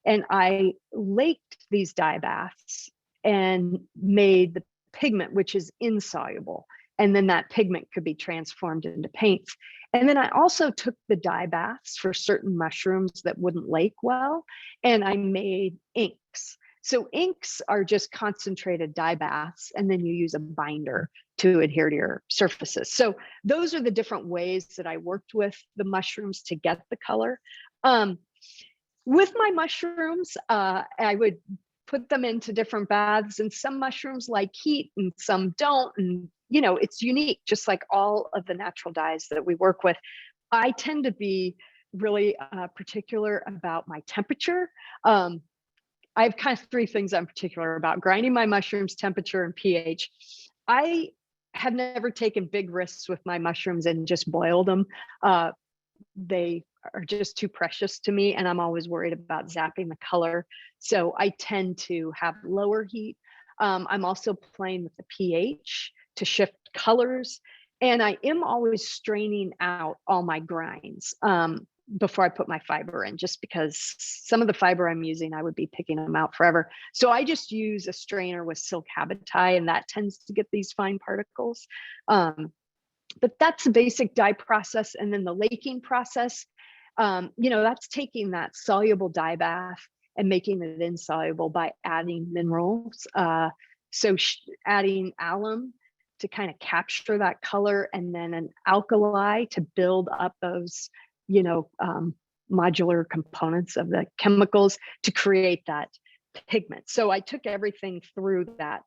Speaker 4: And I laked these dye baths and made the pigment, which is insoluble. And then that pigment could be transformed into paints. And then I also took the dye baths for certain mushrooms that wouldn't lake well, and I made inks. So inks are just concentrated dye baths, and then you use a binder to adhere to your surfaces. So those are the different ways that I worked with the mushrooms to get the color. With my mushrooms, I would put them into different baths, and some mushrooms like heat and some don't. And it's unique, just like all of the natural dyes that we work with. I tend to be really particular about my temperature. I have kind of 3 things I'm particular about: grinding my mushrooms, temperature, and pH. I have never taken big risks with my mushrooms and just boiled them. They are just too precious to me, and I'm always worried about zapping the color. So I tend to have lower heat. I'm also playing with the pH to shift colors. And I am always straining out all my grinds before I put my fiber in, just because some of the fiber I'm using, I would be picking them out forever. So I just use a strainer with silk habitat, and that tends to get these fine particles. But that's the basic dye process. And then the laking process, that's taking that soluble dye bath and making it insoluble by adding minerals. So adding alum to kind of capture that color, and then an alkali to build up those, modular components of the chemicals to create that pigment. So I took everything through that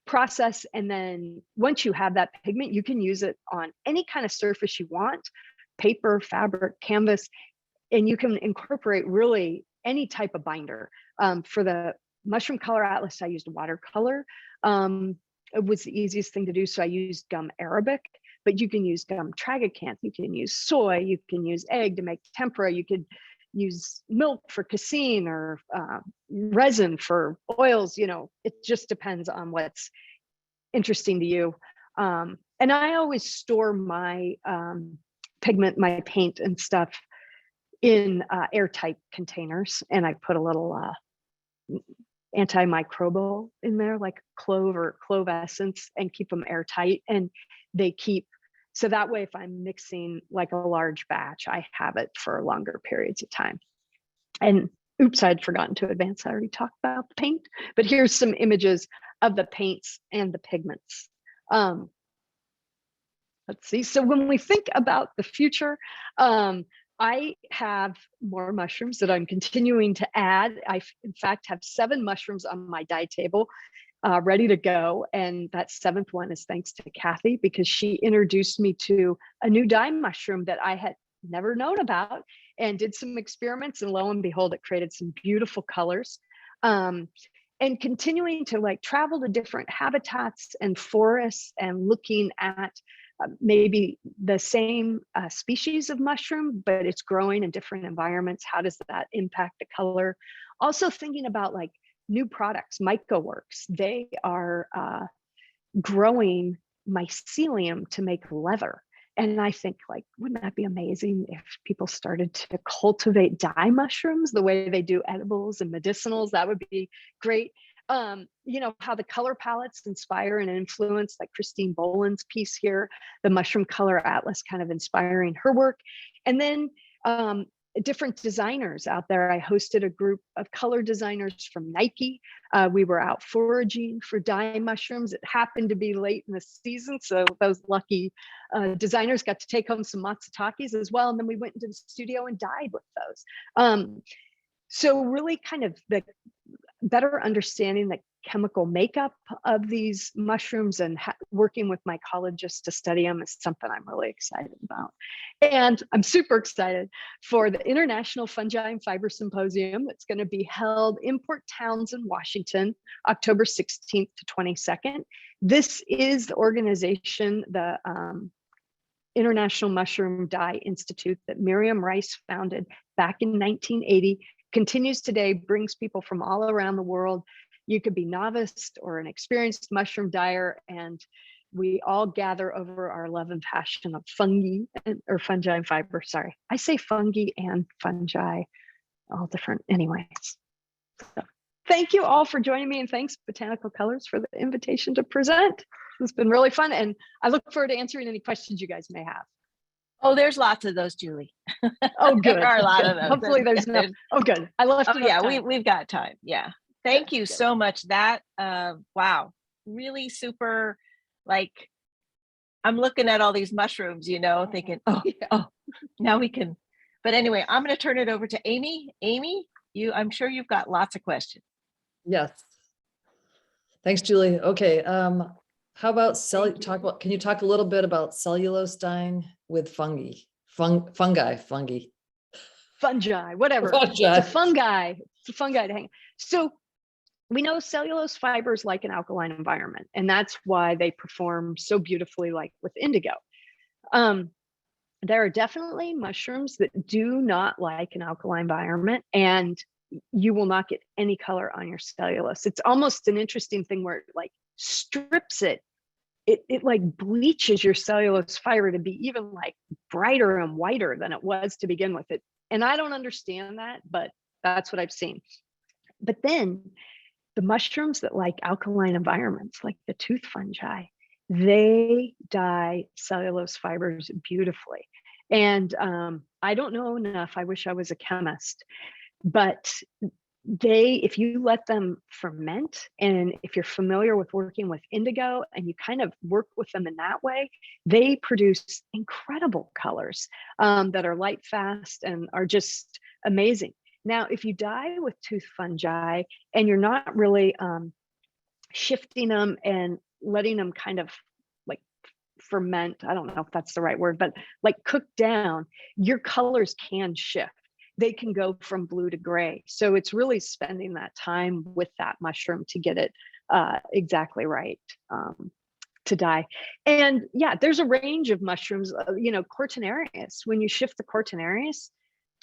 Speaker 4: process. And then once you have that pigment, you can use it on any kind of surface you want, paper, fabric, canvas, and you can incorporate really any type of binder. For the mushroom color atlas, I used watercolor. It was the easiest thing to do. So I used gum arabic, but you can use gum tragacanth, you can use soy, you can use egg to make tempera, you could use milk for casein, or resin for oils. It just depends on what's interesting to you. And I always store my pigment, my paint and stuff in airtight containers, and I put a little antimicrobial in there, like clove or clove essence, and keep them airtight, and they keep, so that way if I'm mixing like a large batch, I have it for longer periods of time. And oops, I'd forgotten to advance, I already talked about the paint, but here's some images of the paints and the pigments. Let's see, so when we think about the future, I have more mushrooms that I'm continuing to add. I, in fact, have 7 mushrooms on my dye table ready to go. And that 7th one is thanks to Kathy, because she introduced me to a new dye mushroom that I had never known about, and did some experiments, and lo and behold, it created some beautiful colors. And continuing to travel to different habitats and forests, and looking at maybe the same species of mushroom, but it's growing in different environments. How does that impact the color? Also thinking about new products, MycoWorks. They are growing mycelium to make leather. And I think wouldn't that be amazing if people started to cultivate dye mushrooms the way they do edibles and medicinals? That would be great. How the color palettes inspire and influence, like Christine Boland's piece here, the Mushroom Color Atlas kind of inspiring her work. And then different designers out there. I hosted a group of color designers from Nike. We were out foraging for dye mushrooms. It happened to be late in the season, so those lucky designers got to take home some matsutakis as well. And then we went into the studio and dyed with those. So really kind of the better understanding the chemical makeup of these mushrooms, and working with mycologists to study them is something I'm really excited about. And I'm super excited for the International Fungi and Fiber Symposium that's going to be held in Port Townsend, Washington, October 16th to 22nd. This is the organization, the International Mushroom Dye Institute, that Miriam Rice founded back in 1980. Continues today, brings people from all around the world. You could be novice or an experienced mushroom dyer, and we all gather over our love and passion of fungi and fiber. Sorry, I say fungi and fungi, all different. Anyways, so thank you all for joining me, and thanks Botanical Colors for the invitation to present. It's been really fun, and I look forward to answering any questions you guys may have.
Speaker 1: Oh, there's lots of those, Julie.
Speaker 4: Oh, good.
Speaker 1: There are a lot of those.
Speaker 4: Hopefully there's no. Oh, good. I left.
Speaker 1: Oh, yeah, we've got time. Yeah. Thank you so much. That wow, really super. I'm looking at all these mushrooms, thinking, oh, now we can. But anyway, I'm going to turn it over to Amy. Amy, I'm sure you've got lots of questions.
Speaker 2: Yes. Thanks, Julie. Okay. How about can you talk a little bit about cellulose dyeing with fungi? Fungi, whatever.
Speaker 4: Fungi. It's a fungi. It's a fungi to hang. So we know cellulose fibers like an alkaline environment, and that's why they perform so beautifully, like with indigo. There are definitely mushrooms that do not like an alkaline environment, and you will not get any color on your cellulose. It's almost an interesting thing where it strips it it like bleaches your cellulose fiber to be even like brighter and whiter than it was to begin with. It, and I don't understand that, but that's what I've seen. But then the mushrooms that like alkaline environments, like the tooth fungi, they dye cellulose fibers beautifully. And I don't know enough. I wish I was a chemist, but if you let them ferment, and if you're familiar with working with indigo and you kind of work with them in that way, they produce incredible colors that are light fast and are just amazing. Now, if you dye with tooth fungi and you're not really shifting them and letting them kind of like ferment, I don't know if that's the right word, but like cook down, your colors can shift. They can go from blue to gray. So it's really spending that time with that mushroom to get it exactly right to dye. And yeah, there's a range of mushrooms, Cortinarius, when you shift the Cortinarius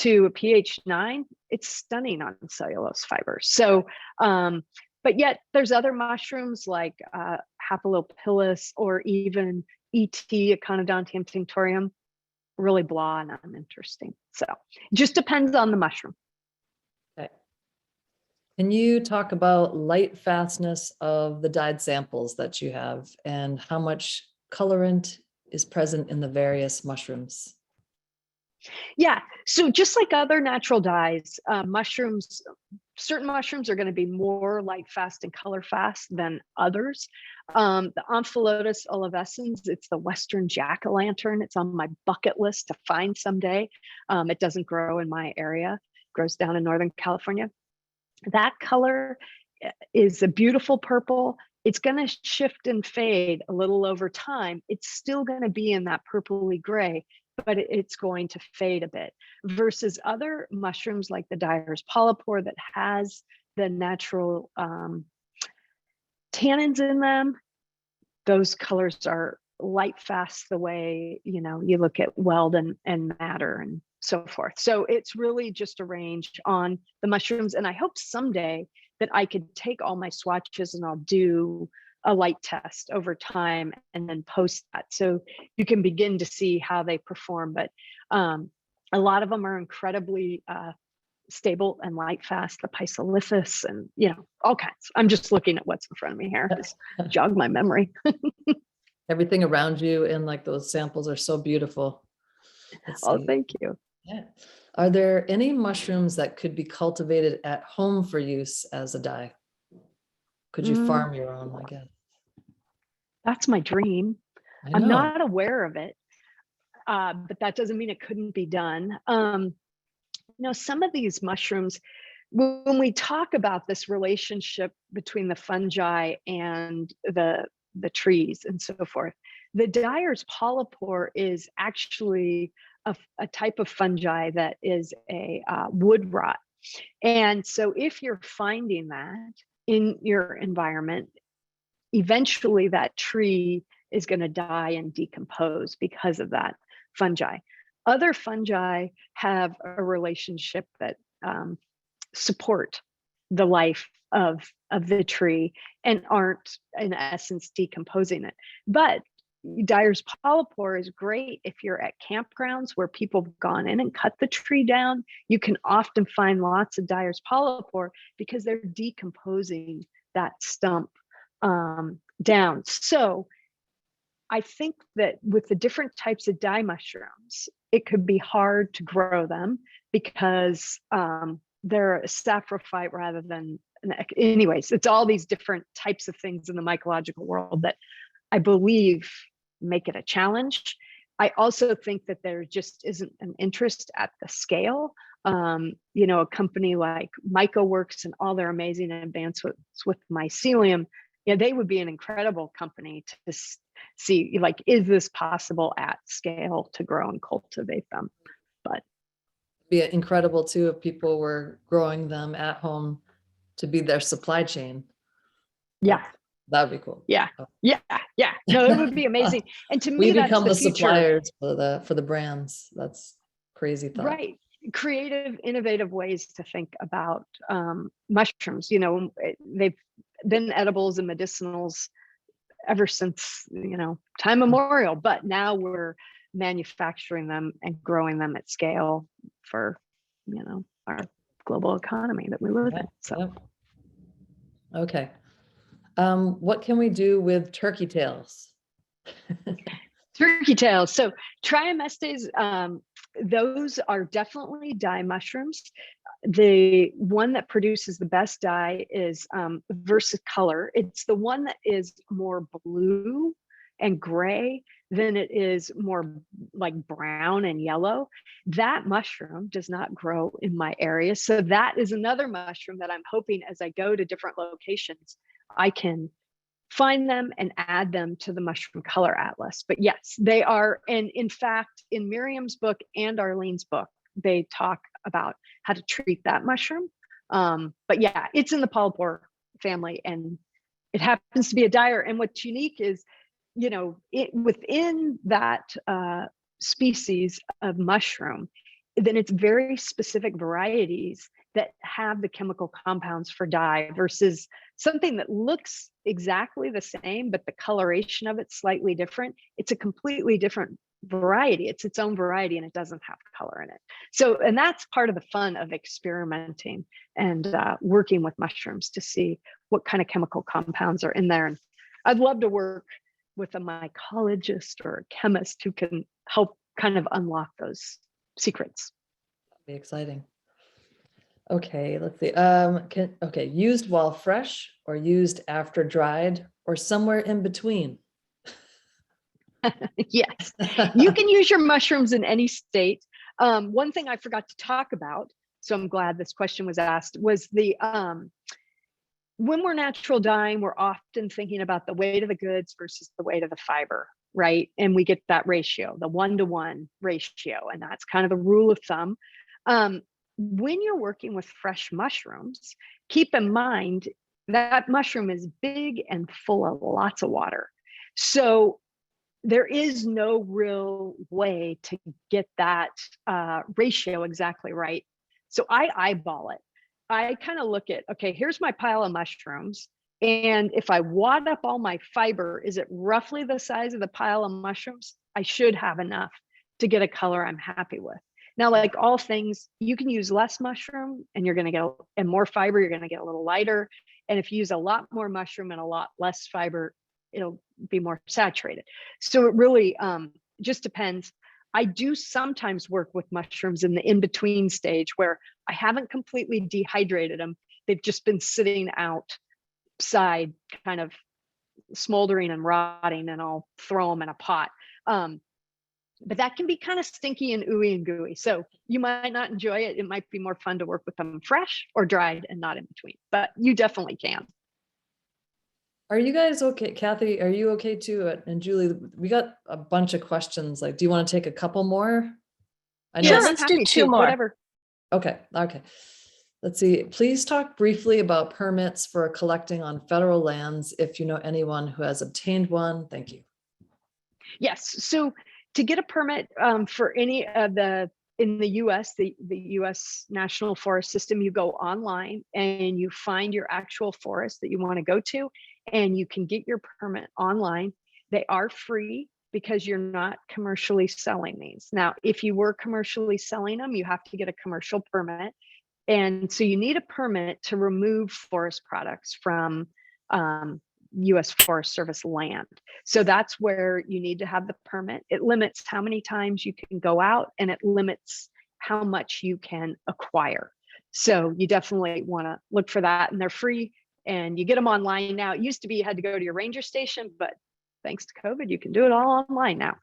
Speaker 4: to a pH 9, it's stunning on cellulose fibers. So, but yet there's other mushrooms like Hapalopilus or even ET, Echinodontium tinctorium, really blah and uninteresting. So it just depends on the mushroom.
Speaker 2: Okay. Can you talk about light fastness of the dyed samples that you have and how much colorant is present in the various mushrooms?
Speaker 4: Yeah, so just like other natural dyes, mushrooms, certain mushrooms are going to be more light fast and color fast than others. The Omphaliotis olivescens, it's the Western jack-o'-lantern. It's on my bucket list to find someday. It doesn't grow in my area, it grows down in Northern California. That color is a beautiful purple. It's going to shift and fade a little over time. It's still going to be in that purpley gray, but it's going to fade a bit, versus other mushrooms like the Dyer's polypore that has the natural tannins in them. Those colors are light fast the way, you look at weld and madder and so forth. So it's really just a range on the mushrooms. And I hope someday that I could take all my swatches and I'll do a light test over time and then post that, so you can begin to see how they perform. But a lot of them are incredibly stable and light fast, the Physolithus and all kinds. I'm just looking at what's in front of me here, just jog my memory.
Speaker 2: Everything around you and like those samples are so beautiful.
Speaker 4: Oh, thank you.
Speaker 2: Yeah. Are there any mushrooms that could be cultivated at home for use as a dye? Could you farm your own, I guess?
Speaker 4: That's my dream. I'm not aware of it, but that doesn't mean it couldn't be done. Some of these mushrooms, when we talk about this relationship between the fungi and the trees and so forth, the Dyer's polypore is actually a type of fungi that is a wood rot. And so if you're finding that in your environment, eventually that tree is going to die and decompose because of that fungi. Other fungi have a relationship that support the life of the tree and aren't, in essence, decomposing it. But Dyer's polypore is great if you're at campgrounds where people have gone in and cut the tree down. You can often find lots of Dyer's polypore because they're decomposing that stump down. So I think that with the different types of dye mushrooms, it could be hard to grow them because they're a saprophyte rather than anyways, it's all these different types of things in the mycological world that I believe make it a challenge. I also think that there just isn't an interest at the scale. A company like MycoWorks and all their amazing advancements with mycelium, they would be an incredible company to see, like, is this possible at scale to grow and cultivate them? But
Speaker 2: be incredible too if people were growing them at home to be their supply chain.
Speaker 4: Yeah.
Speaker 2: That'd be cool.
Speaker 4: Yeah. No, it would be amazing. And to me,
Speaker 2: we become
Speaker 4: that's
Speaker 2: the
Speaker 4: future.
Speaker 2: suppliers for the brands. That's crazy thought.
Speaker 4: Right. Creative, innovative ways to think about mushrooms. They've been edibles and medicinals ever since, time immemorial, but now we're manufacturing them and growing them at scale for, our global economy that we live in. So.
Speaker 2: Yep. Okay. What can we do with turkey tails?
Speaker 4: Turkey tails. So triomestes, those are definitely dye mushrooms. The one that produces the best dye is versicolor. It's the one that is more blue and gray than it is more like brown and yellow. That mushroom does not grow in my area. So that is another mushroom that I'm hoping as I go to different locations, I can find them and add them to the mushroom color atlas. But yes, they are. And in fact, in Miriam's book and Arlene's book, they talk about how to treat that mushroom. But yeah, it's in the polypore family and it happens to be a dyer. And what's unique is, within that species of mushroom, then it's very specific varieties that have the chemical compounds for dye versus something that looks exactly the same, but the coloration of it's slightly different. It's a completely different variety. It's its own variety and it doesn't have color in it. So, and that's part of the fun of experimenting and working with mushrooms to see what kind of chemical compounds are in there. And I'd love to work with a mycologist or a chemist who can help kind of unlock those secrets.
Speaker 2: That'd be exciting. Okay, let's see. Okay, used while fresh or used after dried or somewhere in between?
Speaker 4: Yes, you can use your mushrooms in any state. One thing I forgot to talk about, so I'm glad this question was asked, was the when we're natural dyeing, we're often thinking about the weight of the goods versus the weight of the fiber, right? And we get that ratio, the 1-to-1 ratio, and that's kind of the rule of thumb. When you're working with fresh mushrooms, keep in mind that mushroom is big and full of lots of water. So there is no real way to get that ratio exactly right. So I eyeball it. I kind of look at, okay, here's my pile of mushrooms. And if I wad up all my fiber, is it roughly the size of the pile of mushrooms? I should have enough to get a color I'm happy with. Now, like all things, you can use less mushroom and you're going to get, and more fiber, you're going to get a little lighter. And if you use a lot more mushroom and a lot less fiber, it'll be more saturated. So it really just depends. I do sometimes work with mushrooms in the in-between stage where I haven't completely dehydrated them. They've just been sitting outside, kind of smoldering and rotting, and I'll throw them in a pot. But that can be kind of stinky and ooey and gooey. So you might not enjoy it. It might be more fun to work with them fresh or dried and not in between, but you definitely can.
Speaker 2: Are you guys okay? Kathy, are you okay too? And Julie, we got a bunch of questions. Like, do you want to take a couple more? I know.
Speaker 1: Yeah,
Speaker 4: Sure,
Speaker 1: let's
Speaker 4: I'm
Speaker 1: do
Speaker 4: happy
Speaker 1: two
Speaker 4: to,
Speaker 1: more.
Speaker 4: whatever.
Speaker 2: Okay. Let's see. Please talk briefly about permits for collecting on federal lands if you know anyone who has obtained one. Thank you.
Speaker 4: Yes. So to get a permit for any of in the US, the US National Forest System, you go online and you find your actual forest that you want to go to, and you can get your permit online. They are free because you're not commercially selling these. Now, if you were commercially selling them, you have to get a commercial permit. And so you need a permit to remove forest products from US Forest Service land. So that's where you need to have the permit. It limits how many times you can go out, and it limits how much you can acquire. So you definitely want to look for that, and they're free and you get them online now. It used to be you had to go to your ranger station, but thanks to COVID, you can do it all online now.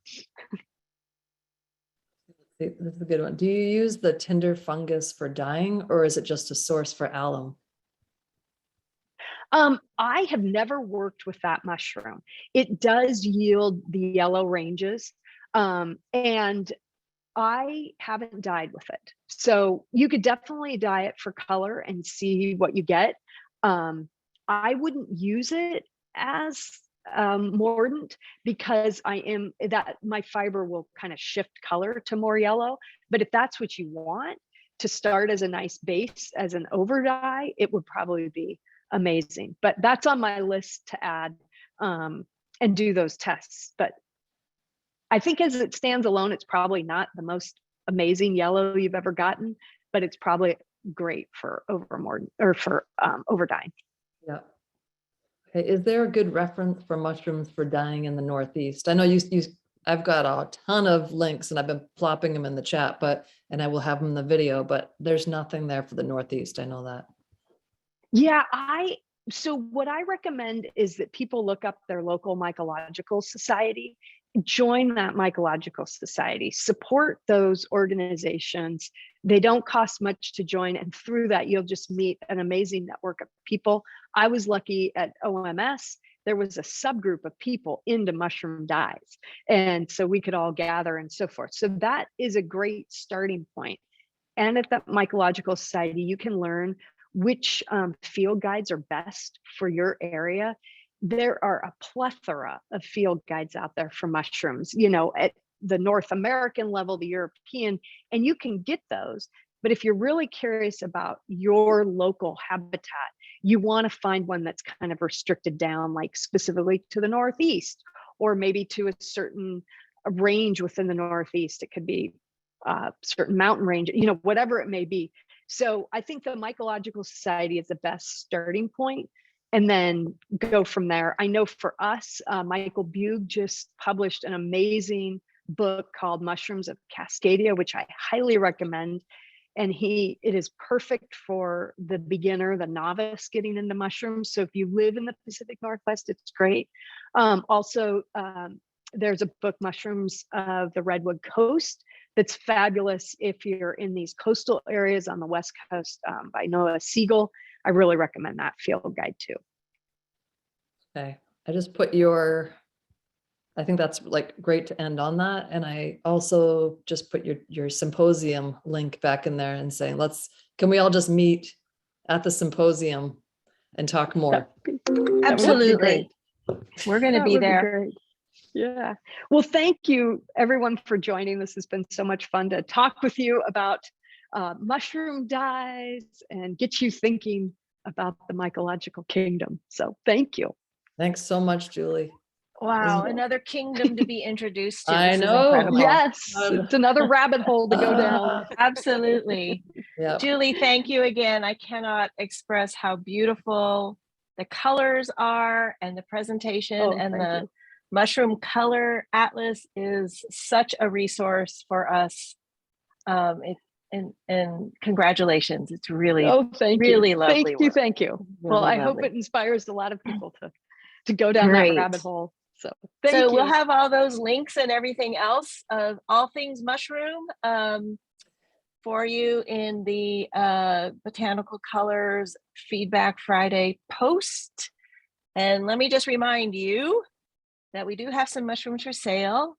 Speaker 2: This is a good one. Do you use the tinder fungus for dyeing, or is it just a source for alum?
Speaker 4: I have never worked with that mushroom. It does yield the yellow ranges, and I haven't dyed with it. So you could definitely dye it for color and see what you get. I wouldn't use it as mordant because my fiber will kind of shift color to more yellow. But if that's what you want to start as a nice base, as an over dye, it would probably be amazing. But that's on my list to add and do those tests. But I think as it stands alone, it's probably not the most amazing yellow you've ever gotten, but it's probably great for over dyeing.
Speaker 2: Yeah. Okay. Is there a good reference for mushrooms for dyeing in the Northeast? I know I've got a ton of links and I've been plopping them in the chat, and I will have them in the video, but there's nothing there for the Northeast. I know that.
Speaker 4: Yeah, so what I recommend is that people look up their local mycological society, join that mycological society, support those organizations. They don't cost much to join, and through that, you'll just meet an amazing network of people. I was lucky at OMS. There was a subgroup of people into mushroom dyes, and so we could all gather and so forth. So that is a great starting point. And at the Mycological Society, you can learn which field guides are best for your area. There are a plethora of field guides out there for mushrooms, at the North American level, the European, and you can get those. But if you're really curious about your local habitat, you want to find one that's kind of restricted down, like specifically to the Northeast, or maybe to a certain range within the Northeast. It could be certain mountain range, whatever it may be. So I think the Mycological Society is the best starting point, and then go from there. I know for us, Michael Bug just published an amazing book called Mushrooms of Cascadia, which I highly recommend. And it is perfect for the beginner, the novice getting into mushrooms. So if you live in the Pacific Northwest, it's great. Also, there's a book, Mushrooms of the Redwood Coast, that's fabulous if you're in these coastal areas on the West Coast, by Noah Siegel. I really recommend that field guide too.
Speaker 2: Okay. I just put I think that's like great to end on that. And I also just put your symposium link back in there and saying, can we all just meet at the symposium and talk more?
Speaker 1: Absolutely. We're going to be there.
Speaker 4: Great. Yeah. Well, thank you everyone for joining. This has been so much fun to talk with you about mushroom dyes and get you thinking about the mycological kingdom. So thank you.
Speaker 2: Thanks so much, Julie.
Speaker 1: Wow, another kingdom to be introduced to.
Speaker 2: I
Speaker 1: This is
Speaker 2: know.
Speaker 1: incredible.
Speaker 4: Yes, it's another rabbit hole to go down.
Speaker 1: Absolutely.
Speaker 2: Yeah.
Speaker 1: Julie, thank you again. I cannot express how beautiful the colors are, and the presentation, and the Mushroom Color Atlas is such a resource for us. And congratulations. It's really, really lovely.
Speaker 4: Thank you.
Speaker 1: Really
Speaker 4: well, I hope it inspires a lot of people to go down that rabbit hole. So thank you.
Speaker 1: We'll have all those links and everything else of all things mushroom for you in the Botanical Colors Feedback Friday post. And let me just remind you that we do have some mushrooms for sale.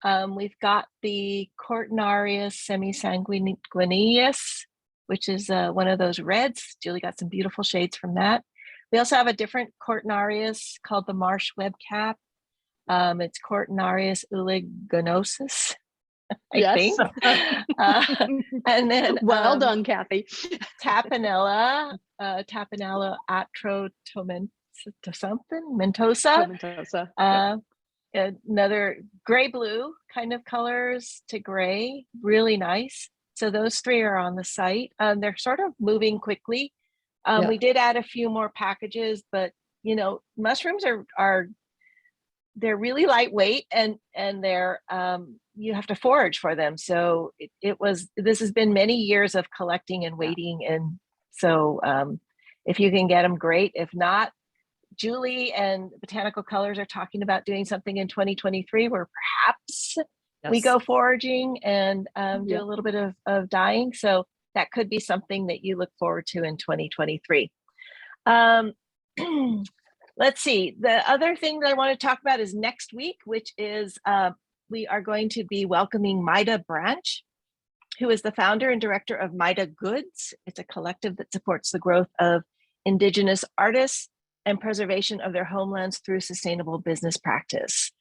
Speaker 1: We've got the Cortinarius semisanguineus, which is one of those reds. Julie got some beautiful shades from that. We also have a different Cortinarius called the marsh webcap. It's Cortinarius uliginosus, I think. And then
Speaker 4: well done, Kathy.
Speaker 1: Tapenella mentosa. Another gray blue kind of colors to gray, really nice. So those three are on the site. They're sort of moving quickly. We did add a few more packages, but mushrooms they're really lightweight, and they're you have to forage for them. So this has been many years of collecting and waiting, and so if you can get them, great. If not, Julie and Botanical Colors are talking about doing something in 2023 where perhaps we go foraging and do a little bit of dyeing. So that could be something that you look forward to in 2023. Let's see. The other thing that I want to talk about is next week, which is we are going to be welcoming Maida Branch, who is the founder and director of Maida Goods. It's a collective that supports the growth of Indigenous artists and preservation of their homelands through sustainable business practice.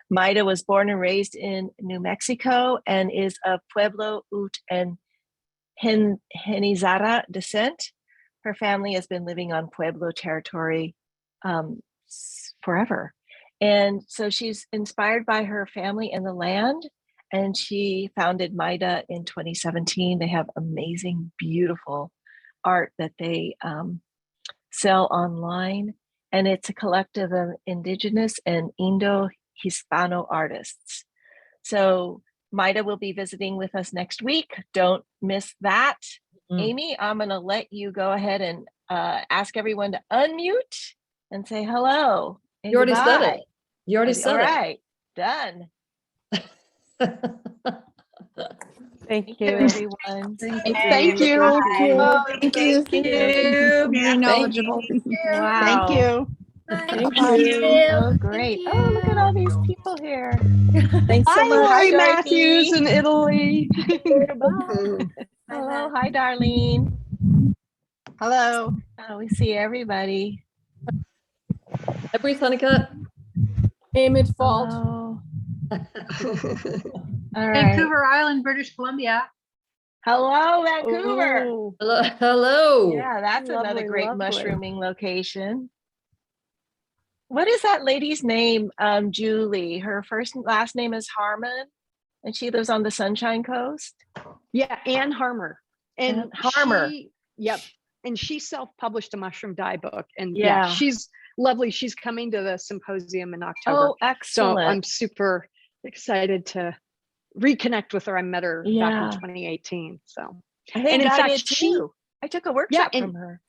Speaker 1: Maida was born and raised in New Mexico and is of Pueblo, Ute, and Henizara descent. Her family has been living on Pueblo territory forever. And so she's inspired by her family and the land. And she founded MIDA in 2017. They have amazing, beautiful art that they sell online. And it's a collective of Indigenous and Indo-Hispano artists. So MIDA will be visiting with us next week. Don't miss that. Amy, I'm going to let you go ahead and ask everyone to unmute and say hello. And
Speaker 2: You already said
Speaker 1: goodbye.
Speaker 2: it. You already said
Speaker 1: All right, done.
Speaker 2: it.
Speaker 4: Thank
Speaker 1: Thank you, everyone.
Speaker 4: Thank you.
Speaker 3: Thank you. Very knowledgeable.
Speaker 1: Wow.
Speaker 4: Thank you.
Speaker 3: Thank you.
Speaker 1: Oh, great. Oh, look at all these people here.
Speaker 3: Thanks so
Speaker 4: Hi,
Speaker 3: much.
Speaker 4: Lori
Speaker 1: Dorothy.
Speaker 4: Matthews in Italy.
Speaker 1: Hello. Hi, Darlene.
Speaker 4: Hello.
Speaker 1: Oh, we see everybody.
Speaker 2: Hi, Breeze Honeycutt.
Speaker 3: Aimid Fault.
Speaker 1: Oh. All right.
Speaker 6: Vancouver Island, British Columbia.
Speaker 1: Hello, Vancouver.
Speaker 4: Ooh,
Speaker 2: Hello. Hello.
Speaker 1: Yeah, that's another
Speaker 4: Lovely,
Speaker 1: great
Speaker 4: lovely.
Speaker 1: mushrooming location. What is that lady's name? Julie. Her last name is Harmon, and she lives on the Sunshine Coast.
Speaker 4: Yeah, Ann Harmer. And
Speaker 1: Ann Harmer.
Speaker 4: Yep. And she self-published a mushroom dye book. And
Speaker 1: Yeah.
Speaker 4: yeah, she's lovely. She's coming to the symposium in October.
Speaker 1: Oh,
Speaker 4: So
Speaker 1: excellent.
Speaker 4: I'm super excited to reconnect with her. I met her back
Speaker 1: Yeah.
Speaker 4: in 2018. So
Speaker 1: I think
Speaker 4: and in
Speaker 1: I
Speaker 4: fact,
Speaker 1: did too. I took a workshop
Speaker 4: and
Speaker 1: from her.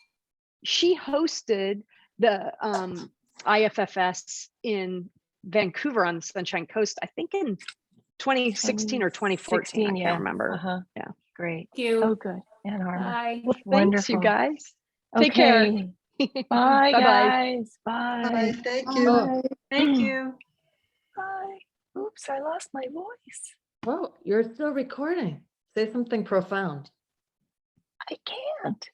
Speaker 4: she hosted the IFFS in Vancouver on the Sunshine Coast, I think in 2016 or 2014. I can't remember.
Speaker 1: Uh-huh.
Speaker 4: Yeah.
Speaker 1: Great.
Speaker 3: Thank you.
Speaker 1: Oh, good. Ann Harmer.
Speaker 3: Bye.
Speaker 4: Well, thanks, you
Speaker 1: Wonderful.
Speaker 4: guys. Take care.
Speaker 1: Okay. Bye,
Speaker 4: Bye-bye.
Speaker 1: guys. Bye.
Speaker 5: Thank
Speaker 2: Oh,
Speaker 6: Thank you.
Speaker 1: Bye. Oops, I lost my voice.
Speaker 2: oh, you're still recording. Say something profound.
Speaker 1: I can't.